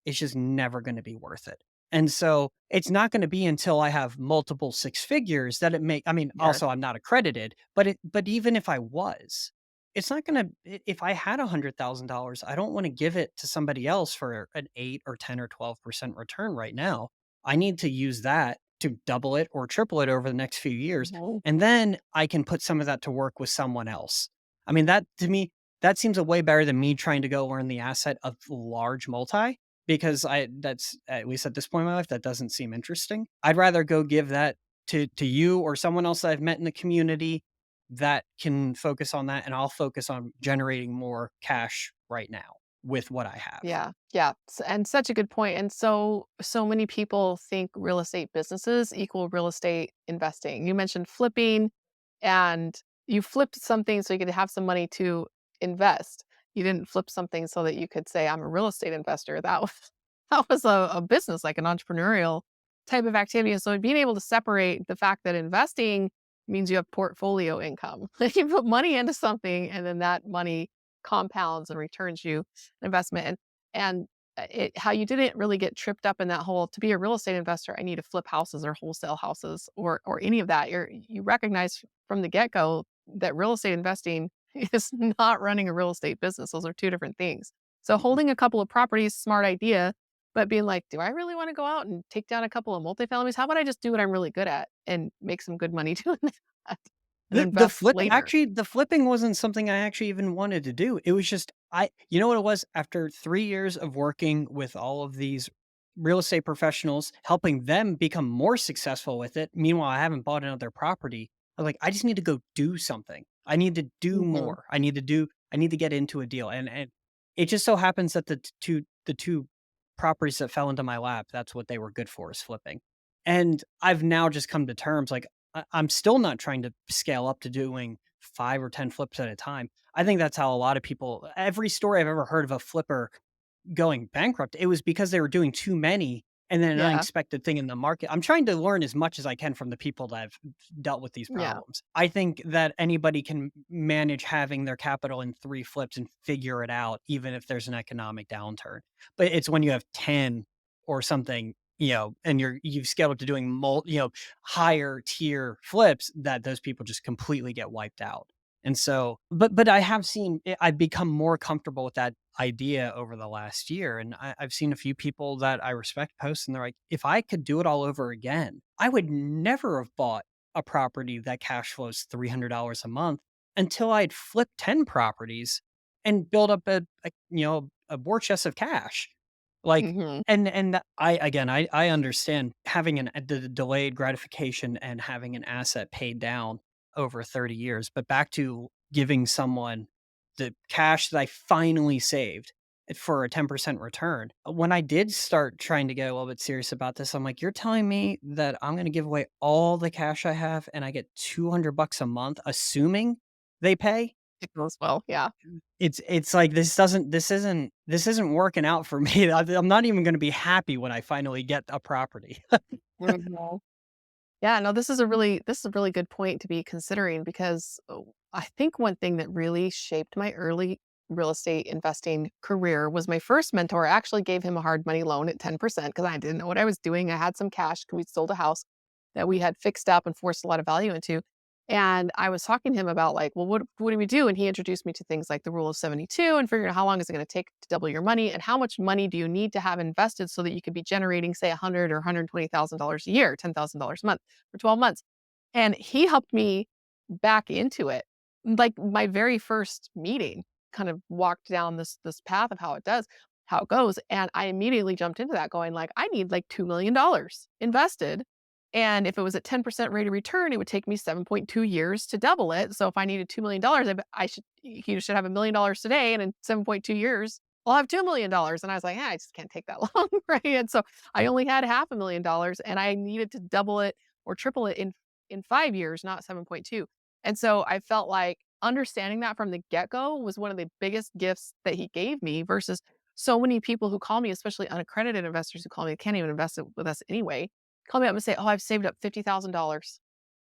it's just never gonna be worth it. And so, it's not gonna be until I have multiple 6 figures that it may, I mean, Yes. also I'm not accredited, but even if I was, it's not gonna, if I had $100,000, I don't wanna give it to somebody else for an 8 or 10 or 12% return right now. I need to use that to double it or triple it over the next few years, Mhm. and then I can put some of that to work with someone else. I mean, that to me, that seems a way better than me trying to go learn the asset of large multi, because I that's at least at this point in my life, that doesn't seem interesting. I'd rather go give that to you or someone else that I've met in the community that can focus on that, and I'll focus on generating more cash right now with what I have. Yeah, yeah, and such a good point. And so many people think real estate businesses equal real estate investing. You mentioned flipping, and you flipped something so you could have some money to invest. You didn't flip something so that you could say, "I'm a real estate investor." That was that was a business, like an entrepreneurial type of activity. And so being able to separate the fact that investing means you have portfolio income. You put money into something, and then that money compounds and returns you investment. And how you didn't really get tripped up in that whole, to be a real estate investor, I need to flip houses or wholesale houses or any of that. You recognize from the get-go that real estate investing is not running a real estate business. Those are two different things. So holding a couple of properties, smart idea, but being like, do I really want to go out and take down a couple of multifamilies? How about I just do what I'm really good at and make some good money doing that and The invest flipping, later? actually, the flipping wasn't something I actually even wanted to do. It was just, you know what it was? After 3 years of working with all of these real estate professionals, helping them become more successful with it, meanwhile, I haven't bought another property. I was like, "I just need to go do something. I need to do Hmm. more. I need to get into a deal." And it just so happens that the 2 properties that fell into my lap, that's what they were good for, is flipping. And I've now just come to terms, like, I'm still not trying to scale up to doing 5 or 10 flips at a time. I think that's how a lot of people, every story I've ever heard of a flipper going bankrupt, it was because they were doing too many and then an Yeah. unexpected thing in the market. I'm trying to learn as much as I can from the people that have dealt with these Yeah. problems. I think that anybody can manage having their capital in 3 flips and figure it out even if there's an economic downturn. But it's when you have 10 or something, and you've scaled up to doing higher tier flips, that those people just completely get wiped out. And so, but I have seen I've become more comfortable with that idea over the last year. And I've seen a few people that I respect post, and they're like, if I could do it all over again, I would never have bought a property that cash flows $300 a month until I'd flipped 10 properties and build up a war chest of cash. Like, Hmm. and I understand having the delayed gratification and having an asset paid down over 30 years, but back to giving someone the cash that I finally saved for a 10% return. When I did start trying to get a little bit serious about this, I'm like, you're telling me that I'm going to give away all the cash I have and I get 200 bucks a month, assuming they pay? It goes well. Yeah. It's like, this isn't working out for me. I'm not even going to be happy when I finally get a property. Mhm. Yeah, no, this is a really good point to be considering because I think one thing that really shaped my early real estate investing career was my first mentor. I actually gave him a hard money loan at 10% because I didn't know what I was doing. I had some cash 'cause we sold a house that we had fixed up and forced a lot of value into. And I was talking to him about like, well, what do we do? And he introduced me to things like the rule of 72 and figuring out how long is it going to take to double your money and how much money do you need to have invested so that you could be generating, say, 100 or $120,000 a year, $10,000 a month for 12 months. And he helped me back into it. Like my very first meeting kind of walked down this path of how it does. how it goes. And I immediately jumped into that going like, I need like $2 million invested. And if it was at 10% rate of return, it would take me 7.2 years to double it. So if I needed $2 million, I should, you should have $1 million today. And in 7.2 years, I'll have $2 million. And I was like, I just can't take that long. Right. And so I only had $500,000 and I needed to double it or triple it in 5 years, not 7.2. And so I felt like understanding that from the get go was one of the biggest gifts that he gave me versus so many people who call me, especially unaccredited investors who call me, can't even invest it with us anyway, call me up and say, "Oh, I've saved up $50,000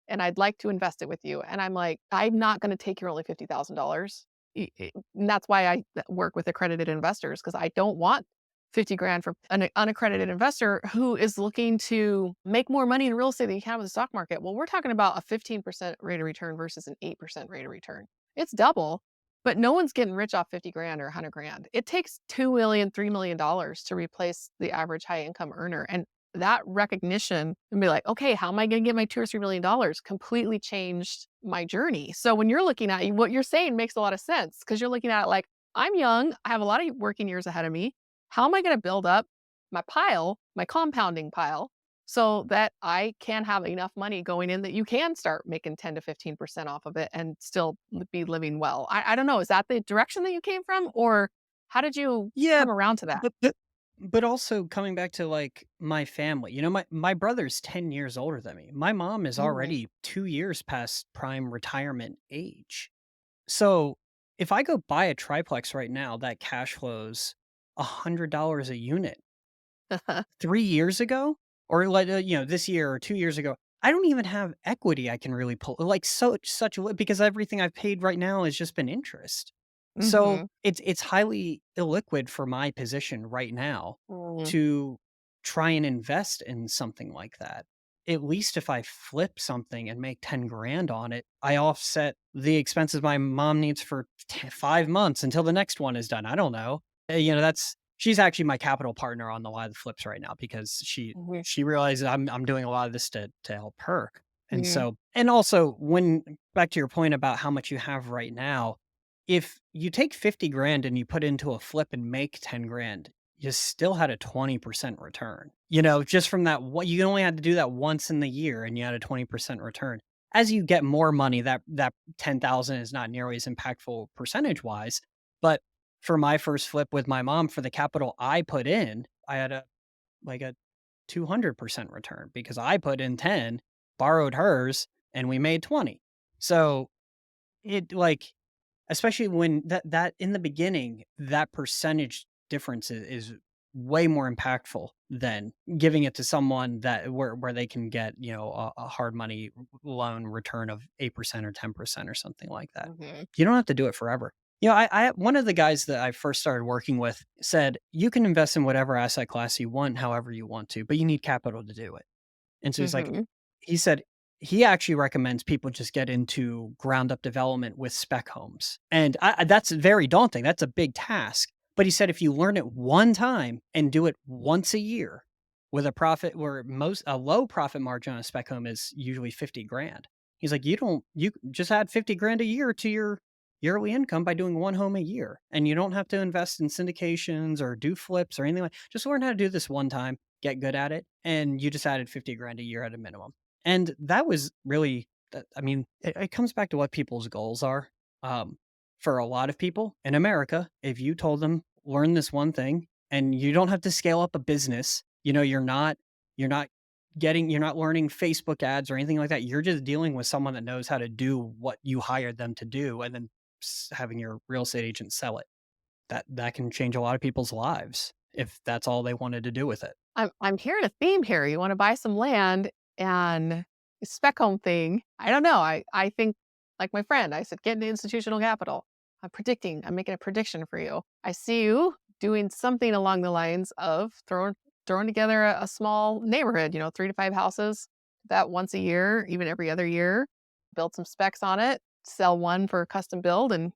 and I'd like to invest it with you." And I'm like, "I'm not going to take your only $50,000." And that's why I work with accredited investors because I don't want 50 grand from an unaccredited investor who is looking to make more money in real estate than you can with the stock market. Well, we're talking about a 15% rate of return versus an 8% rate of return. It's double, but no one's getting rich off 50 grand or 100 grand. It takes 2 million, $3 million to replace the average high income earner. And that recognition and be like, okay, how am I going to get my 2 or $3 million completely changed my journey. So when you're looking at what you're saying makes a lot of sense because you're looking at it like, I'm young, I have a lot of working years ahead of me. How am I going to build up my pile, my compounding pile, so that I can have enough money going in that you can start making 10 to 15% off of it and still be living well? I don't know. Is that the direction that you came from? Or how did you Yeah, come around to that? but also coming back to, like, my family, my brother's 10 years older than me. My mom is Mhm. already 2 years past prime retirement age. So, if I go buy a triplex right now that cash flows $100 a unit, 3 years ago, or like, this year or 2 years ago, I don't even have equity I can really pull, like, such a because everything I've paid right now has just been interest. So, Mhm. it's highly illiquid for my position right now Mhm. to try and invest in something like that. At least if I flip something and make 10 grand on it, I offset the expenses my mom needs for 5 months until the next one is done. I don't know. That's she's actually my capital partner on a lot of the flips right now because she Mhm. she realizes I'm doing a lot of this to help her. And Mhm. so and also when back to your point about how much you have right now, if you take 50 grand and you put into a flip and make 10 grand, you still had a 20% return. Just from that what you only had to do that once in the year and you had a 20% return. As you get more money, that 10,000 is not nearly as impactful percentage wise, but for my first flip with my mom for the capital I put in, I had a 200% return because I put in 10, borrowed hers, and we made 20. So it like especially when that in the beginning, that percentage difference is way more impactful than giving it to someone that where they can get, a hard money loan return of 8% or 10% or something like that. Mhm. You don't have to do it forever. I one of the guys that I first started working with said, "You can invest in whatever asset class you want, however you want to, but you need capital to do it." And so Mhm. he said he actually recommends people just get into ground up development with spec homes. And that's very daunting. That's a big task. But he said if you learn it one time and do it once a year with a profit where a low profit margin on a spec home is usually 50 grand. He's like, you just add 50 grand a year to your yearly income by doing one home a year. And you don't have to invest in syndications or do flips or anything just learn how to do this one time, get good at it, and you just added 50 grand a year at a minimum. And that was really, I mean, it comes back to what people's goals are. Um, for a lot of people in America, if you told them learn this one thing and you don't have to scale up a business, you're not you're not learning Facebook ads or anything like that. You're just dealing with someone that knows how to do what you hired them to do and then having your real estate agent sell it. That can change a lot of people's lives if that's all they wanted to do with it. I'm hearing a theme here. You wanna buy some land and spec home thing. I don't know. I think like my friend, I said, "Get into institutional capital." I'm making a prediction for you. I see you doing something along the lines of throwing together a small neighborhood, 3 to 5 houses, that once a year, even every other year, build some specs on it, sell one for a custom build, and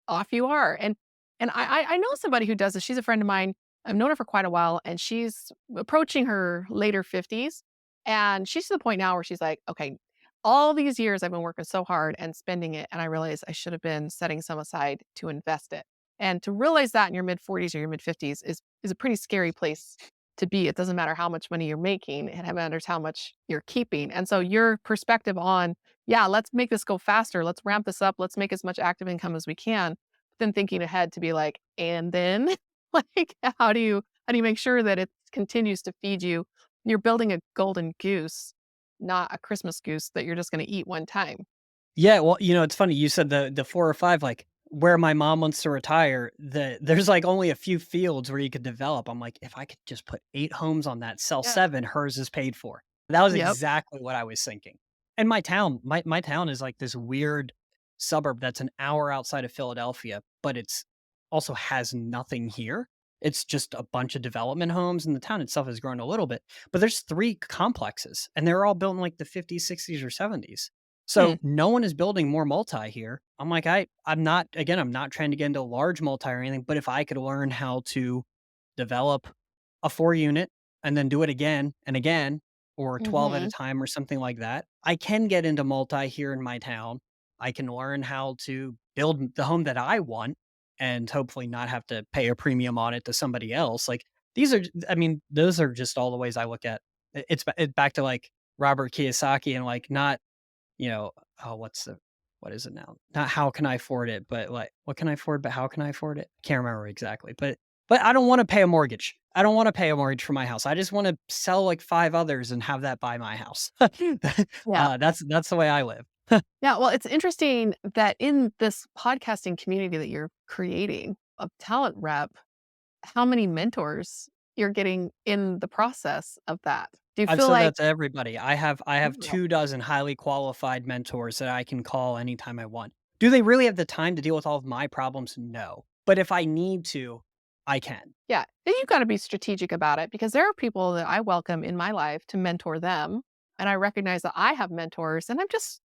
off you are. And I know somebody who does this. She's a friend of mine. I've known her for quite a while, and she's approaching her later 50s. And she's to the point now where she's like, okay, all these years I've been working so hard and spending it, and I realize I should have been setting some aside to invest it. And to realize that in your mid-40s or your mid-50s is a pretty scary place to be. It doesn't matter how much money you're making, it matters how much you're keeping. And so your perspective on, yeah, let's make this go faster, let's ramp this up, let's make as much active income as we can, then thinking ahead to be like, and then like how do you make sure that it continues to feed you? You're building a golden goose, not a Christmas goose that you're just going to eat one time. Yeah, well, it's funny, you said the 4 or 5, like, where my mom wants to retire, there's, like, only a few fields where you could develop. I'm like, "If I could just put 8 homes on that, sell Yeah. 7, hers is paid for." That was Yep. exactly what I was thinking. And my town is, like, this weird suburb that's an hour outside of Philadelphia, but it's also has nothing here. It's just a bunch of development homes, and the town itself has grown a little bit, but there's 3 complexes, and they're all built in, like, the '50s, '60s, or '70s. Hmm. So no one is building more multi here. I'm like, I'm not again, I'm not trying to get into large multi or anything, but if I could learn how to develop a 4 unit and then do it again and again, or 12 at a Hmm. time or something like that, I can get into multi here in my town. I can learn how to build the home that I want and hopefully not have to pay a premium on it to somebody else. Like these are, I mean, those are just all the ways I look at it's back to like Robert Kiyosaki and like not oh, what is it now? Not how can I afford it, but like, what can I afford, but how can I afford it? Can't remember exactly, but I don't wanna pay a mortgage. I don't wanna pay a mortgage for my house. I just wanna sell like 5 others and have that buy my house. Yeah. That's the way I live. Yeah. Well, it's interesting that in this podcasting community that you're creating of talent rep, how many mentors you're getting in the process of that. Do you I've feel said like, that to everybody. I have oh, 2 dozen highly qualified mentors that I can call anytime I want. Do they really have the time to deal with all of my problems? No. But if I need to, I can. yeah, then you've got to be strategic about it because there are people that I welcome in my life to mentor them. And I recognize that I have mentors and I'm just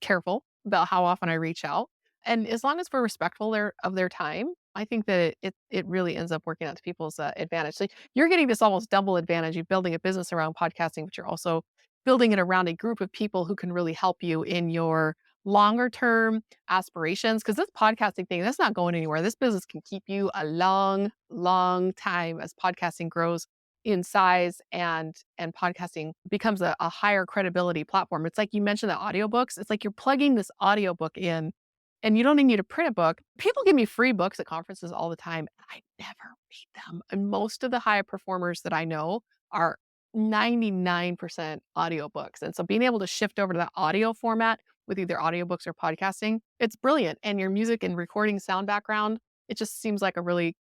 careful about how often I reach out. And as long as we're respectful of their time, I think that it really ends up working out to people's advantage. So you're getting this almost double advantage. You're building a business around podcasting, but you're also building it around a group of people who can really help you in your longer term aspirations, because this podcasting thing, that's not going anywhere. This business can keep you a long, long time as podcasting grows in size and podcasting becomes a higher credibility platform. It's like you mentioned the audiobooks. It's like you're plugging this audiobook in and you don't even need to print a book. People give me free books at conferences all the time. I never read them. And most of the high performers that I know are 99% audiobooks. And so being able to shift over to that audio format with either audiobooks or podcasting, it's brilliant. And your music and recording sound background, it just seems like a really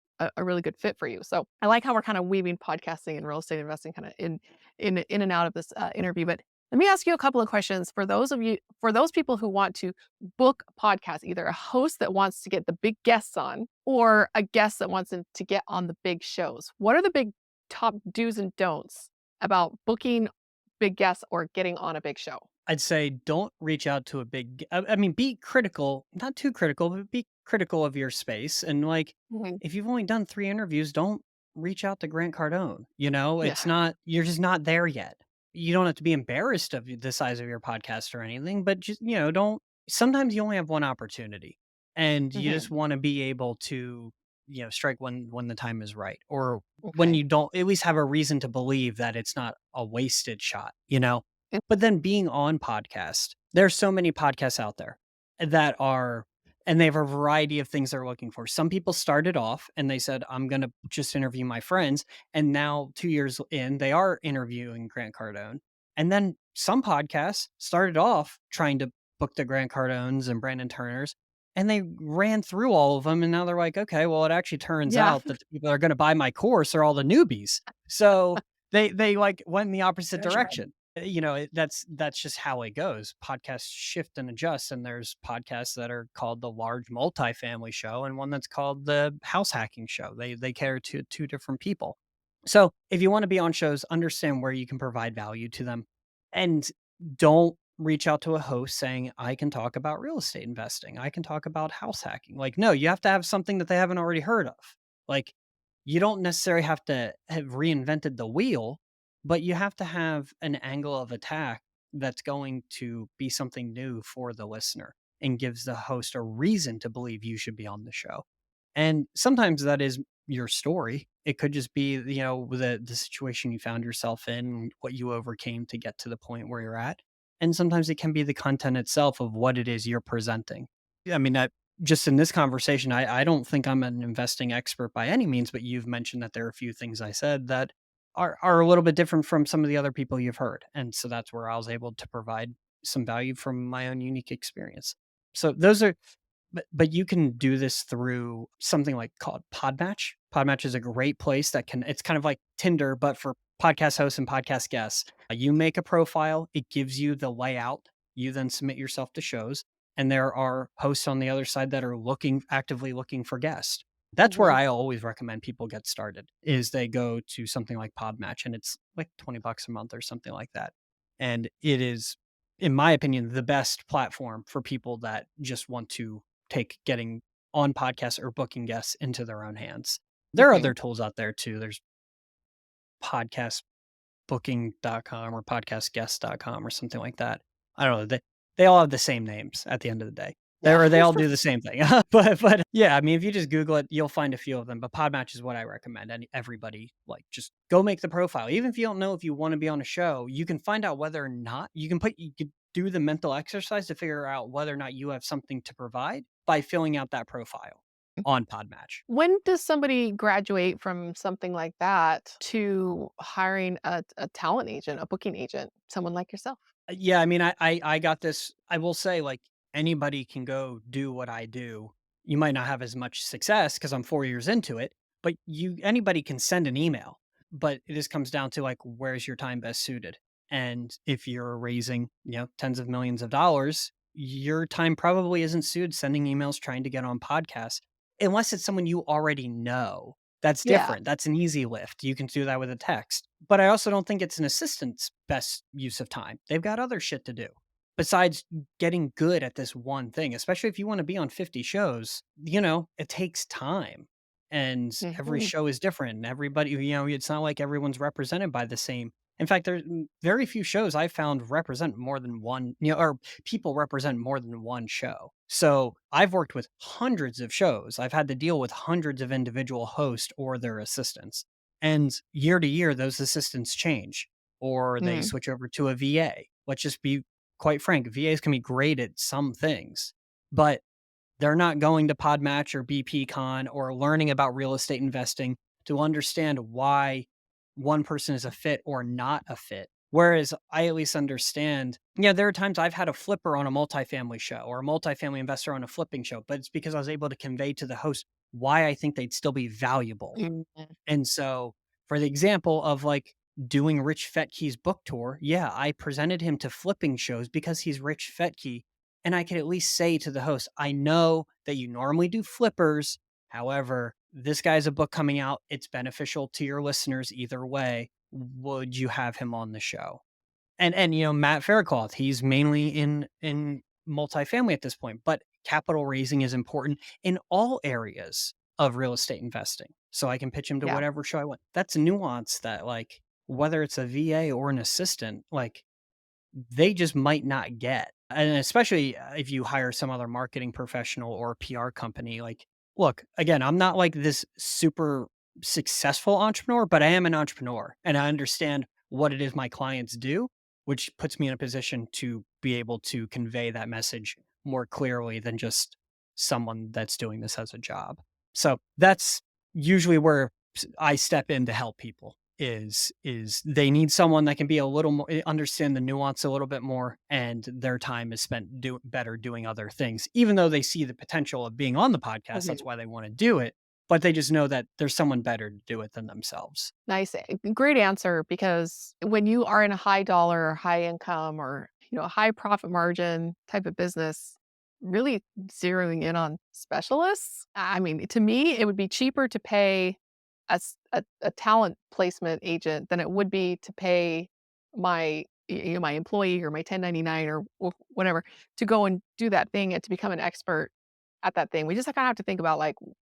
good fit for you. So I like how we're kind of weaving podcasting and real estate investing kind of in and out of this interview. But let me ask you a couple of questions for those people who want to book podcasts, either a host that wants to get the big guests on or a guest that wants them to get on the big shows. What are the big top do's and don'ts about booking big guests or getting on a big show? I'd say don't reach out to a big I mean, be critical, not too critical, but be critical of your space. And like, Mhm. if you've only done 3 interviews, don't reach out to Grant Cardone. Yeah. It's not, you're just not there yet. You don't have to be embarrassed of the size of your podcast or anything, but just, don't, sometimes you only have one opportunity and you just Mhm. want to be able to, strike when the time is right, or when Okay. you don't at least have a reason to believe that it's not a wasted shot. Mm. But then being on podcast, there's so many podcasts out there that are, and they have a variety of things they're looking for. Some people started off and they said, I'm going to just interview my friends. And now 2 years in, they are interviewing Grant Cardone. And then some podcasts started off trying to book the Grant Cardones and Brandon Turners. And they ran through all of them. And now they're like, okay, well, it actually turns Yeah. out that the people that are going to buy my course are all the newbies. So they like went in the opposite Measurement. direction. That's just how it goes. Podcasts shift and adjust, and there's podcasts that are called the large multifamily show, and one that's called the house hacking show. They cater to 2 different people. So if you want to be on shows, understand where you can provide value to them, and don't reach out to a host saying I can talk about real estate investing. I can talk about house hacking. Like, no, you have to have something that they haven't already heard of. Like, you don't necessarily have to have reinvented the wheel, but you have to have an angle of attack that's going to be something new for the listener and gives the host a reason to believe you should be on the show. And sometimes that is your story. It could just be, the situation you found yourself in, what you overcame to get to the point where you're at. And sometimes it can be the content itself of what it is you're presenting. Yeah, I mean, just in this conversation, I don't think I'm an investing expert by any means, but you've mentioned that there are a few things I said that are a little bit different from some of the other people you've heard. And so that's where I was able to provide some value from my own unique experience. So those are but you can do this through something like called Podmatch. Podmatch is a great place that it's kind of like Tinder, but for podcast hosts and podcast guests. You make a profile, it gives you the layout. You then submit yourself to shows, and there are hosts on the other side that are actively looking for guests. That's where Mhm. I always recommend people get started is they go to something like Podmatch, and it's like $20 a month or something like that. And it is, in my opinion, the best platform for people that just want to take getting on podcasts or booking guests into their own hands. There are Mhm. other tools out there too. There's podcastbooking.com or podcastguest.com or something like that. I don't know. They all have the same names at the end of the day. Yeah. They all do the same thing. But yeah, I mean, if you just Google it, you'll find a few of them. But Podmatch is what I recommend. And everybody, like, just go make the profile. Even if you don't know if you want to be on a show, you can find out whether or not you could do the mental exercise to figure out whether or not you have something to provide by filling out that profile on Podmatch. When does somebody graduate from something like that to hiring a talent agent, a booking agent, someone like yourself? Yeah, I mean, I got this. I will say, like, anybody can go do what I do. You might not have as much success because I'm 4 years into it, but anybody can send an email. But it just comes down to like, where's your time best suited? And if you're raising, tens of millions of dollars, your time probably isn't suited sending emails trying to get on podcasts, unless it's someone you already know. That's Yeah. different. That's an easy lift. You can do that with a text. But I also don't think it's an assistant's best use of time. They've got other shit to do besides getting good at this one thing, especially if you want to be on 50 shows, it takes time. And every Mhm. show is different. And everybody, it's not like everyone's represented by the same. In fact, there's very few shows I found represent more than one, or people represent more than one show. So I've worked with hundreds of shows. I've had to deal with hundreds of individual hosts or their assistants. And year to year, those assistants change or they Mm. switch over to a VA. Let's just be quite frank, VAs can be great at some things, but they're not going to Podmatch or BPCon or learning about real estate investing to understand why one person is a fit or not a fit. Whereas I at least understand, yeah, there are times I've had a flipper on a multifamily show or a multifamily investor on a flipping show, but it's because I was able to convey to the host why I think they'd still be valuable. Mhm. And so, for the example of like doing Rich Fetke's book tour, yeah, I presented him to flipping shows because he's Rich Fetke. And I could at least say to the host, I know that you normally do flippers. However, this guy's a book coming out. It's beneficial to your listeners either way. Would you have him on the show? And Matt Faircloth, he's mainly in multifamily at this point, but capital raising is important in all areas of real estate investing. So I can pitch him to Yeah. whatever show I want. That's nuance that like whether it's a VA or an assistant, like they just might not get. And especially if you hire some other marketing professional or PR company, like, look, again, I'm not like this super successful entrepreneur, but I am an entrepreneur and I understand what it is my clients do, which puts me in a position to be able to convey that message more clearly than just someone that's doing this as a job. So that's usually where I step in to help people is they need someone that can be a little more understand the nuance a little bit more and their time is spent better doing other things even though they see the potential of being on the podcast. That's Mhm. why they want to do it, but they just know that there's someone better to do it than themselves. Nice. Great answer because when you are in a high dollar, high income, or high profit margin type of business, really zeroing in on specialists. I mean, to me, it would be cheaper to pay a talent placement agent than it would be to pay my employee or my 1099 or whatever to go and do that thing and to become an expert at that thing. We just kind of have to think about like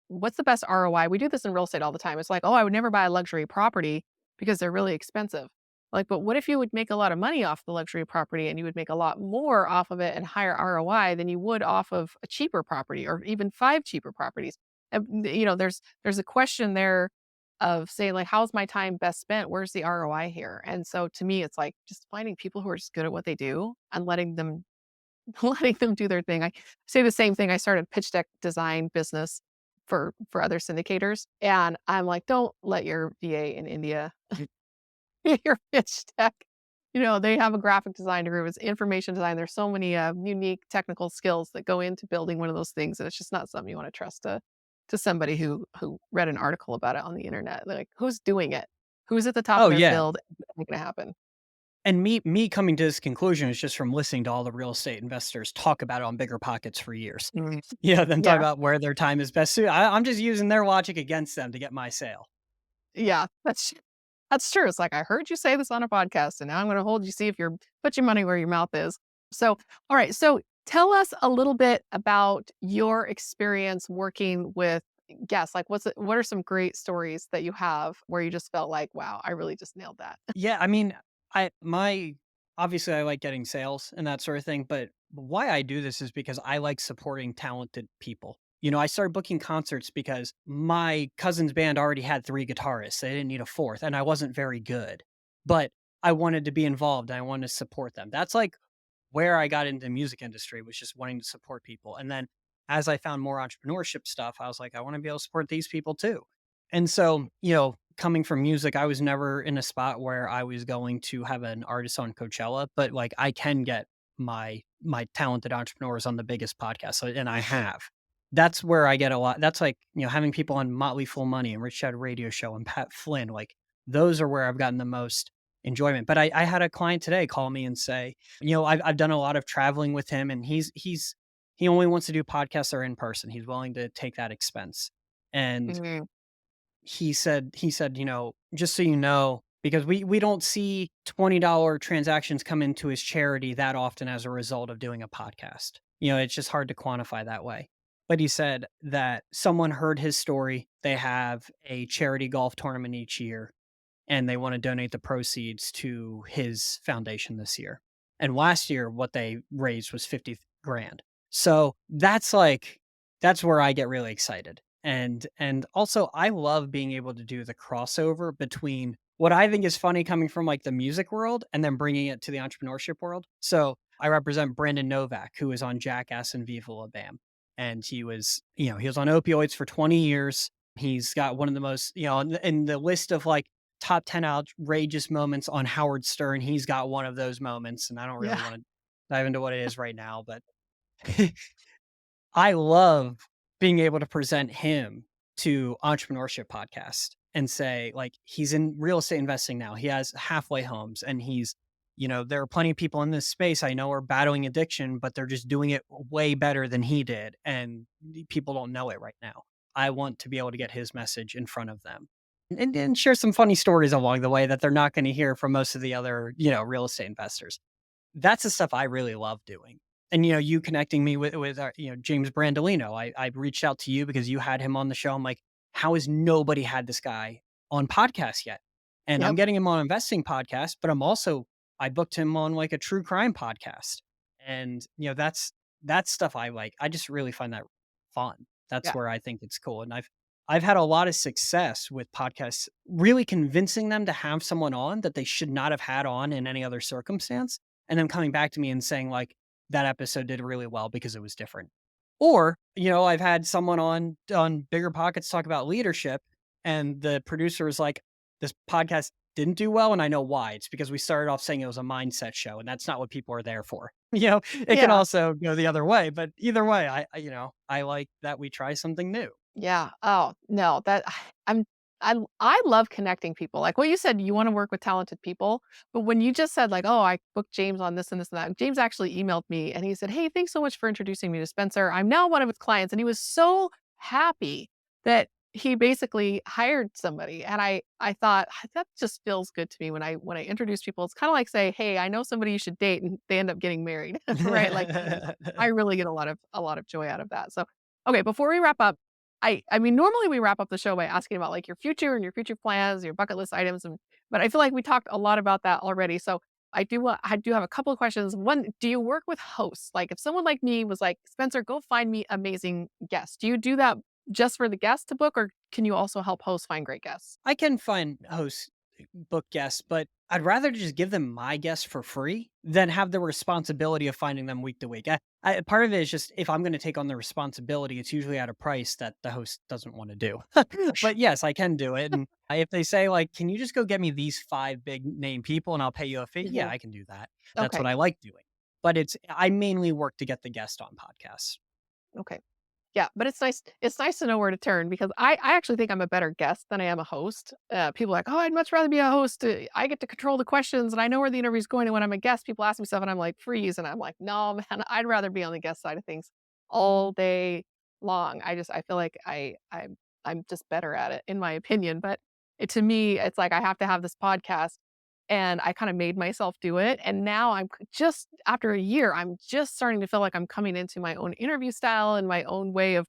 what's the best ROI? We do this in real estate all the time. It's like, "Oh, I would never buy a luxury property because they're really expensive." Like, but what if you would make a lot of money off the luxury property and you would make a lot more off of it and higher ROI than you would off of a cheaper property or even 5 cheaper properties? There's a question there of saying like, how's my time best spent? Where's the ROI here? And so to me, it's like just finding people who are just good at what they do and letting them letting them do their thing. I say the same thing. I started a pitch deck design business for other syndicators, and I'm like, don't let your VA in India your pitch deck. They have a graphic design degree, it's information design. There's so many unique technical skills that go into building one of those things, and it's just not something you want to trust to somebody who read an article about it on the internet. They're like, who's doing it? Who's at the top of Oh, their yeah. field? Making it happen. And me coming to this conclusion is just from listening to all the real estate investors talk about it on Bigger Pockets for years. Mhm. Yeah, them talk Yeah, about where their time is best suited. I'm just using their logic against them to get my sale. yeah, that's true. It's like, I heard you say this on a podcast, and now I'm going to hold you, see if you're put your money where your mouth is. So, all right. So, tell us a little bit about your experience working with guests. Like, what are some great stories that you have where you just felt like, wow, I really just nailed that? Yeah, I mean, I my obviously I like getting sales and that sort of thing, but why I do this is because I like supporting talented people. I started booking concerts because my cousin's band already had 3 guitarists. They didn't need a 4th, and I wasn't very good. But I wanted to be involved, and I wanted to support them. That's like where I got into the music industry, was just wanting to support people. And then as I found more entrepreneurship stuff, I was like, I want to be able to support these people too. And so, coming from music, I was never in a spot where I was going to have an artist on Coachella, but like I can get my talented entrepreneurs on the biggest podcast. So, and I have. That's where I get a lot. That's like, having people on Motley Full Money and Rich Dad Radio Show and Pat Flynn. Like those are where I've gotten the most enjoyment. But I had a client today call me and say, I've done a lot of traveling with him, and he only wants to do podcasts that are in person. He's willing to take that expense. And Mhm. he said, just so you know, because we don't see $20 transactions come into his charity that often as a result of doing a podcast. It's just hard to quantify that way. But he said that someone heard his story. They have a charity golf tournament each year, and they want to donate the proceeds to his foundation this year. And last year, what they raised was 50 grand. So that's where I get really excited. And also I love being able to do the crossover between what I think is funny coming from like the music world and then bringing it to the entrepreneurship world. So I represent Brandon Novak, who is on Jackass and Viva La Bam. And he was on opioids for 20 years. He's got one of the most, in the list of like top 10 outrageous moments on Howard Stern. He's got one of those moments, and I don't really Yeah. want to dive into what it is right now, but I love being able to present him to entrepreneurship podcast and say, like, he's in real estate investing now. He has halfway homes, and there are plenty of people in this space I know are battling addiction, but they're just doing it way better than he did. And people don't know it right now. I want to be able to get his message in front of them and share some funny stories along the way that they're not going to hear from most of the other, real estate investors. That's the stuff I really love doing. And, you connecting me with James Brandolino. I reached out to you because you had him on the show. I'm like, how has nobody had this guy on podcast yet? And I'm Yep. getting him on investing podcast, but I booked him on like a true crime podcast. And, that's stuff I like. I just really find that fun. That's Yeah. where I think it's cool. And I've had a lot of success with podcasts, really convincing them to have someone on that they should not have had on in any other circumstance, and then coming back to me and saying like, that episode did really well because it was different. Or, I've had someone on Bigger Pockets talk about leadership, and the producer is like, this podcast didn't do well, and I know why. It's because we started off saying it was a mindset show, and that's not what people are there for. It can Yeah. also go the other way, but either way, I like that we try something new. Yeah. Oh, no, that I'm I love connecting people. Like what you said, you want to work with talented people, but when you just said like, "Oh, I booked James on this and this and that." James actually emailed me and he said, "Hey, thanks so much for introducing me to Spencer. I'm now one of his clients." And he was so happy that he basically hired somebody. And I thought that just feels good to me when I introduce people. It's kind of like say, "Hey, I know somebody you should date," and they end up getting married, right? Like I really get a lot of joy out of that. So, okay, before we wrap up, I mean, normally we wrap up the show by asking about like your future and your future plans, your bucket list items, but I feel like we talked a lot about that already. So I do have a couple of questions. One, do you work with hosts? Like if someone like me was like, Spencer, go find me amazing guests. Do you do that just for the guest to book, or can you also help hosts find great guests? I can find hosts book guests, but I'd rather just give them my guests for free than have the responsibility of finding them week to week. Part of it is just if I'm going to take on the responsibility, it's usually at a price that the host doesn't want to do. But yes, I can do it. And if they say like, "Can you just go get me these 5 big name people and I'll pay you a fee?" Yeah, Mhm. I can do that. That's what Okay. I like doing. But I mainly work to get the guest on podcasts. Okay. Yeah, but it's nice to know where to turn because I actually think I'm a better guest than I am a host. People are like, "Oh, I'd much rather be a host. I get to control the questions and I know where the interview's going." And when I'm a guest, people ask me stuff and I'm like, "Freeze." And I'm like, "No, man, I'd rather be on the guest side of things all day long." I feel like I'm just better at it in my opinion, but to me, it's like I have to have this podcast and I kinda made myself do it, and now just after a year, I'm just starting to feel like I'm coming into my own interview style and my own way of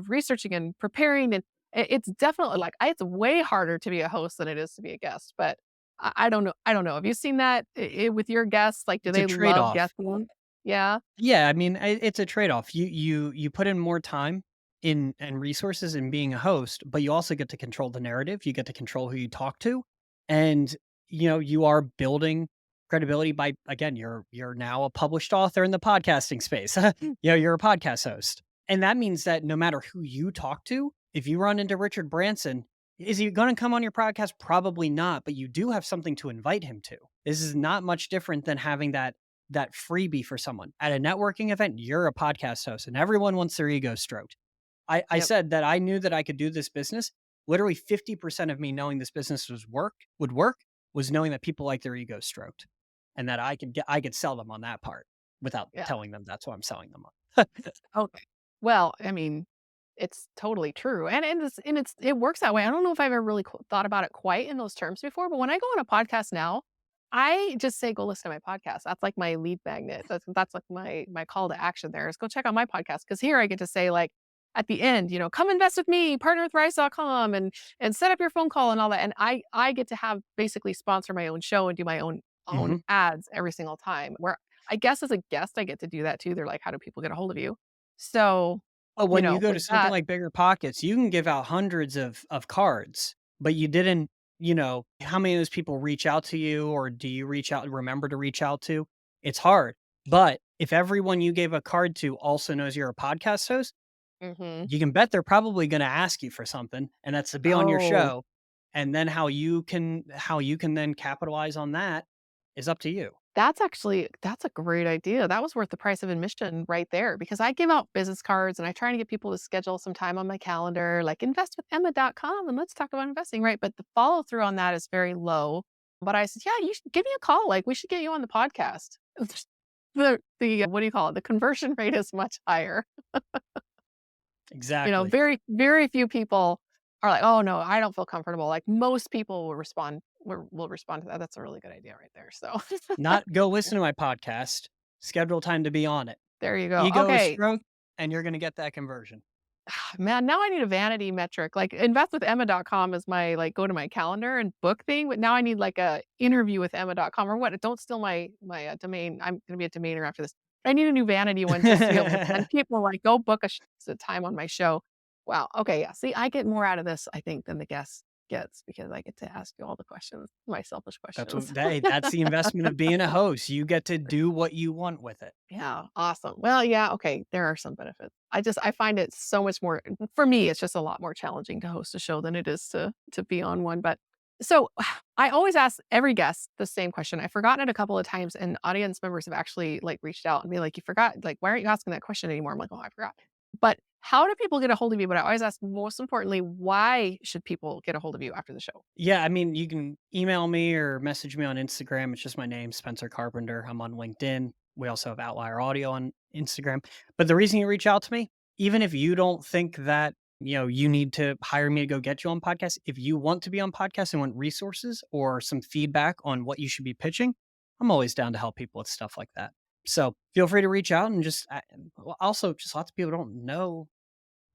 researching and preparing, and it's definitely like, it's way harder to be a host than it is to be a guest, but I don't know. Have you seen that with your guests? Like, do It's a they trade love off. guesting? Yeah? Yeah, I mean, it's a trade-off. You put in more time in and resources in being a host, but you also get to control the narrative. You get to control who you talk to, and you are building credibility by again, you're now a published author in the podcasting space. You're a podcast host, and that means that no matter who you talk to, if you run into Richard Branson, is he going to come on your podcast? Probably not, but you do have something to invite him to. This is not much different than having that freebie for someone. At a networking event, you're a podcast host and everyone wants their ego stroked. I Yep. said that I knew that I could do this business. Literally 50% of me knowing this business would work was knowing that people like their ego stroked and that I could sell them on that part without Yeah. telling them that's what I'm selling them on. Okay. Well, I mean, it's totally true, it works that way. I don't know if I've ever really thought about it quite in those terms before, but when I go on a podcast now, I just say, "Go listen to my podcast." That's like my lead magnet. That's like my call to action there is go check out my podcast because here I get to say like at the end, come invest with me, partner with Rice.com and set up your phone call and all that. And I get to have basically sponsor my own show and do my own Mhm. ads every single time. Where I guess as a guest, I get to do that too. They're like, "How do people get a hold of you?" So, But when you go to with something that like Bigger Pockets, you can give out hundreds of cards, but you didn't, how many of those people reach out to you or do you remember to reach out to? It's hard. But if everyone you gave a card to also knows you're a podcast host, mhm. you can bet they're probably going to ask you for something, and that's to be on your Oh, show. And then how you can then capitalize on that is up to you. that's a great idea. That was worth the price of admission right there because I give out business cards and I try to get people to schedule some time on my calendar, like investwithemma.com and let's talk about investing, right? But the follow through on that is very low. But I said, yeah, you should give me a call. Like we should get you on the podcast. The what do you call it? The conversion rate is much higher. Exactly. Very, very few people are like, "Oh, no, I don't feel comfortable." Like, most people will respond to that. That's a really good idea right there. So, Not go listen to my podcast, schedule time to be on it. there you go. Ego is Okay. stroked, and you're gonna get that conversion. Man, now I need a vanity metric. Like, investwithemma.com is my, like, go to my calendar and book thing, but now I need, like, a interview with Emma.com or what? Don't steal my domain. I'm gonna be a domainer after this. I need a new vanity one just to be able to send people, like, "Go book a time on my show." Wow, okay, yeah. See, I get more out of this, I think, than the guest gets because I get to ask you all the questions, my selfish questions. That's the investment of being a host. You get to do what you want with it. Yeah, awesome. Well, yeah, okay, there are some benefits. I find it so much more for me, it's just a lot more challenging to host a show than it is to be on one, but so, I always ask every guest the same question. I've forgotten it a couple of times, and audience members have actually, like, reached out and be like, "You forgot, like, why aren't you asking that question anymore?" I'm like, "Oh, I forgot." But how do people get a hold of you? But I always ask, most importantly, why should people get a hold of you after the show? Yeah, I mean, you can email me or message me on Instagram. It's just my name, Spencer Carpenter. I'm on LinkedIn. We also have Outlier Audio on Instagram. But the reason you reach out to me, even if you don't think that, you need to hire me to go get you on podcast, if you want to be on podcast and want resources or some feedback on what you should be pitching, I'm always down to help people with stuff like that. So feel free to reach out and also just lots of people don't know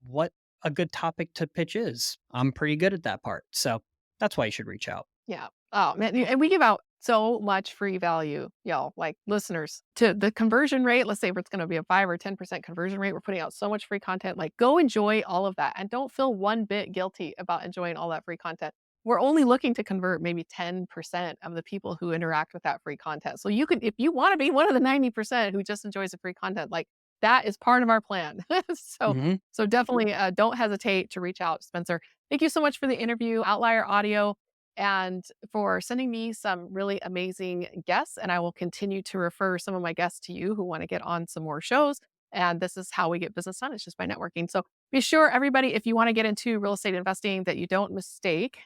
what a good topic to pitch is. I'm pretty good at that part. So that's why you should reach out. Yeah. Oh, man, and we give out So much free value, y'all, like listeners to the conversion rate. Let's say it's going to be a 5 or 10% conversion rate. We're putting out so much free content. Like, go enjoy all of that and don't feel one bit guilty about enjoying all that free content. We're only looking to convert maybe 10% of the people who interact with that free content. So you can, if you want to be one of the 90% who just enjoys the free content, like that is part of our plan. so, Hmm. so definitely don't hesitate to reach out, Spencer. Thank you so much for the interview, Outlier Audio, and for sending me some really amazing guests. And I will continue to refer some of my guests to you who want to get on some more shows. And this is how we get business done. It's just by networking. So be sure, everybody, if you want to get into real estate investing, that you don't mistake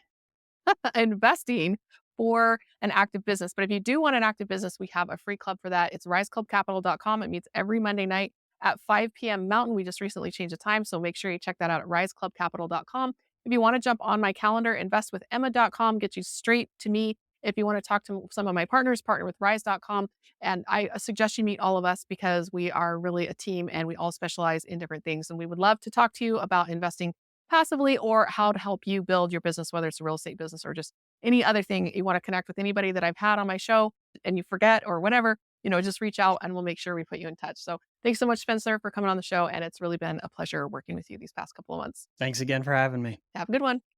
investing for an active business. But if you do want an active business, we have a free club for that. It's riseclubcapital.com. It meets every Monday night at 5 p.m. Mountain. We just recently changed the time. So make sure you check that out at riseclubcapital.com. If you want to jump on my calendar, investwithemma.com gets you straight to me. If you want to talk to some of my partners, partner with rise.com. And I suggest you meet all of us because we are really a team and we all specialize in different things. And we would love to talk to you about investing passively or how to help you build your business, whether it's a real estate business or just any other thing. You want to connect with anybody that I've had on my show and you forget or whatever, just reach out and we'll make sure we put you in touch. So thanks so much, Spencer, for coming on the show. And it's really been a pleasure working with you these past couple of months. Thanks again for having me. Have a good one.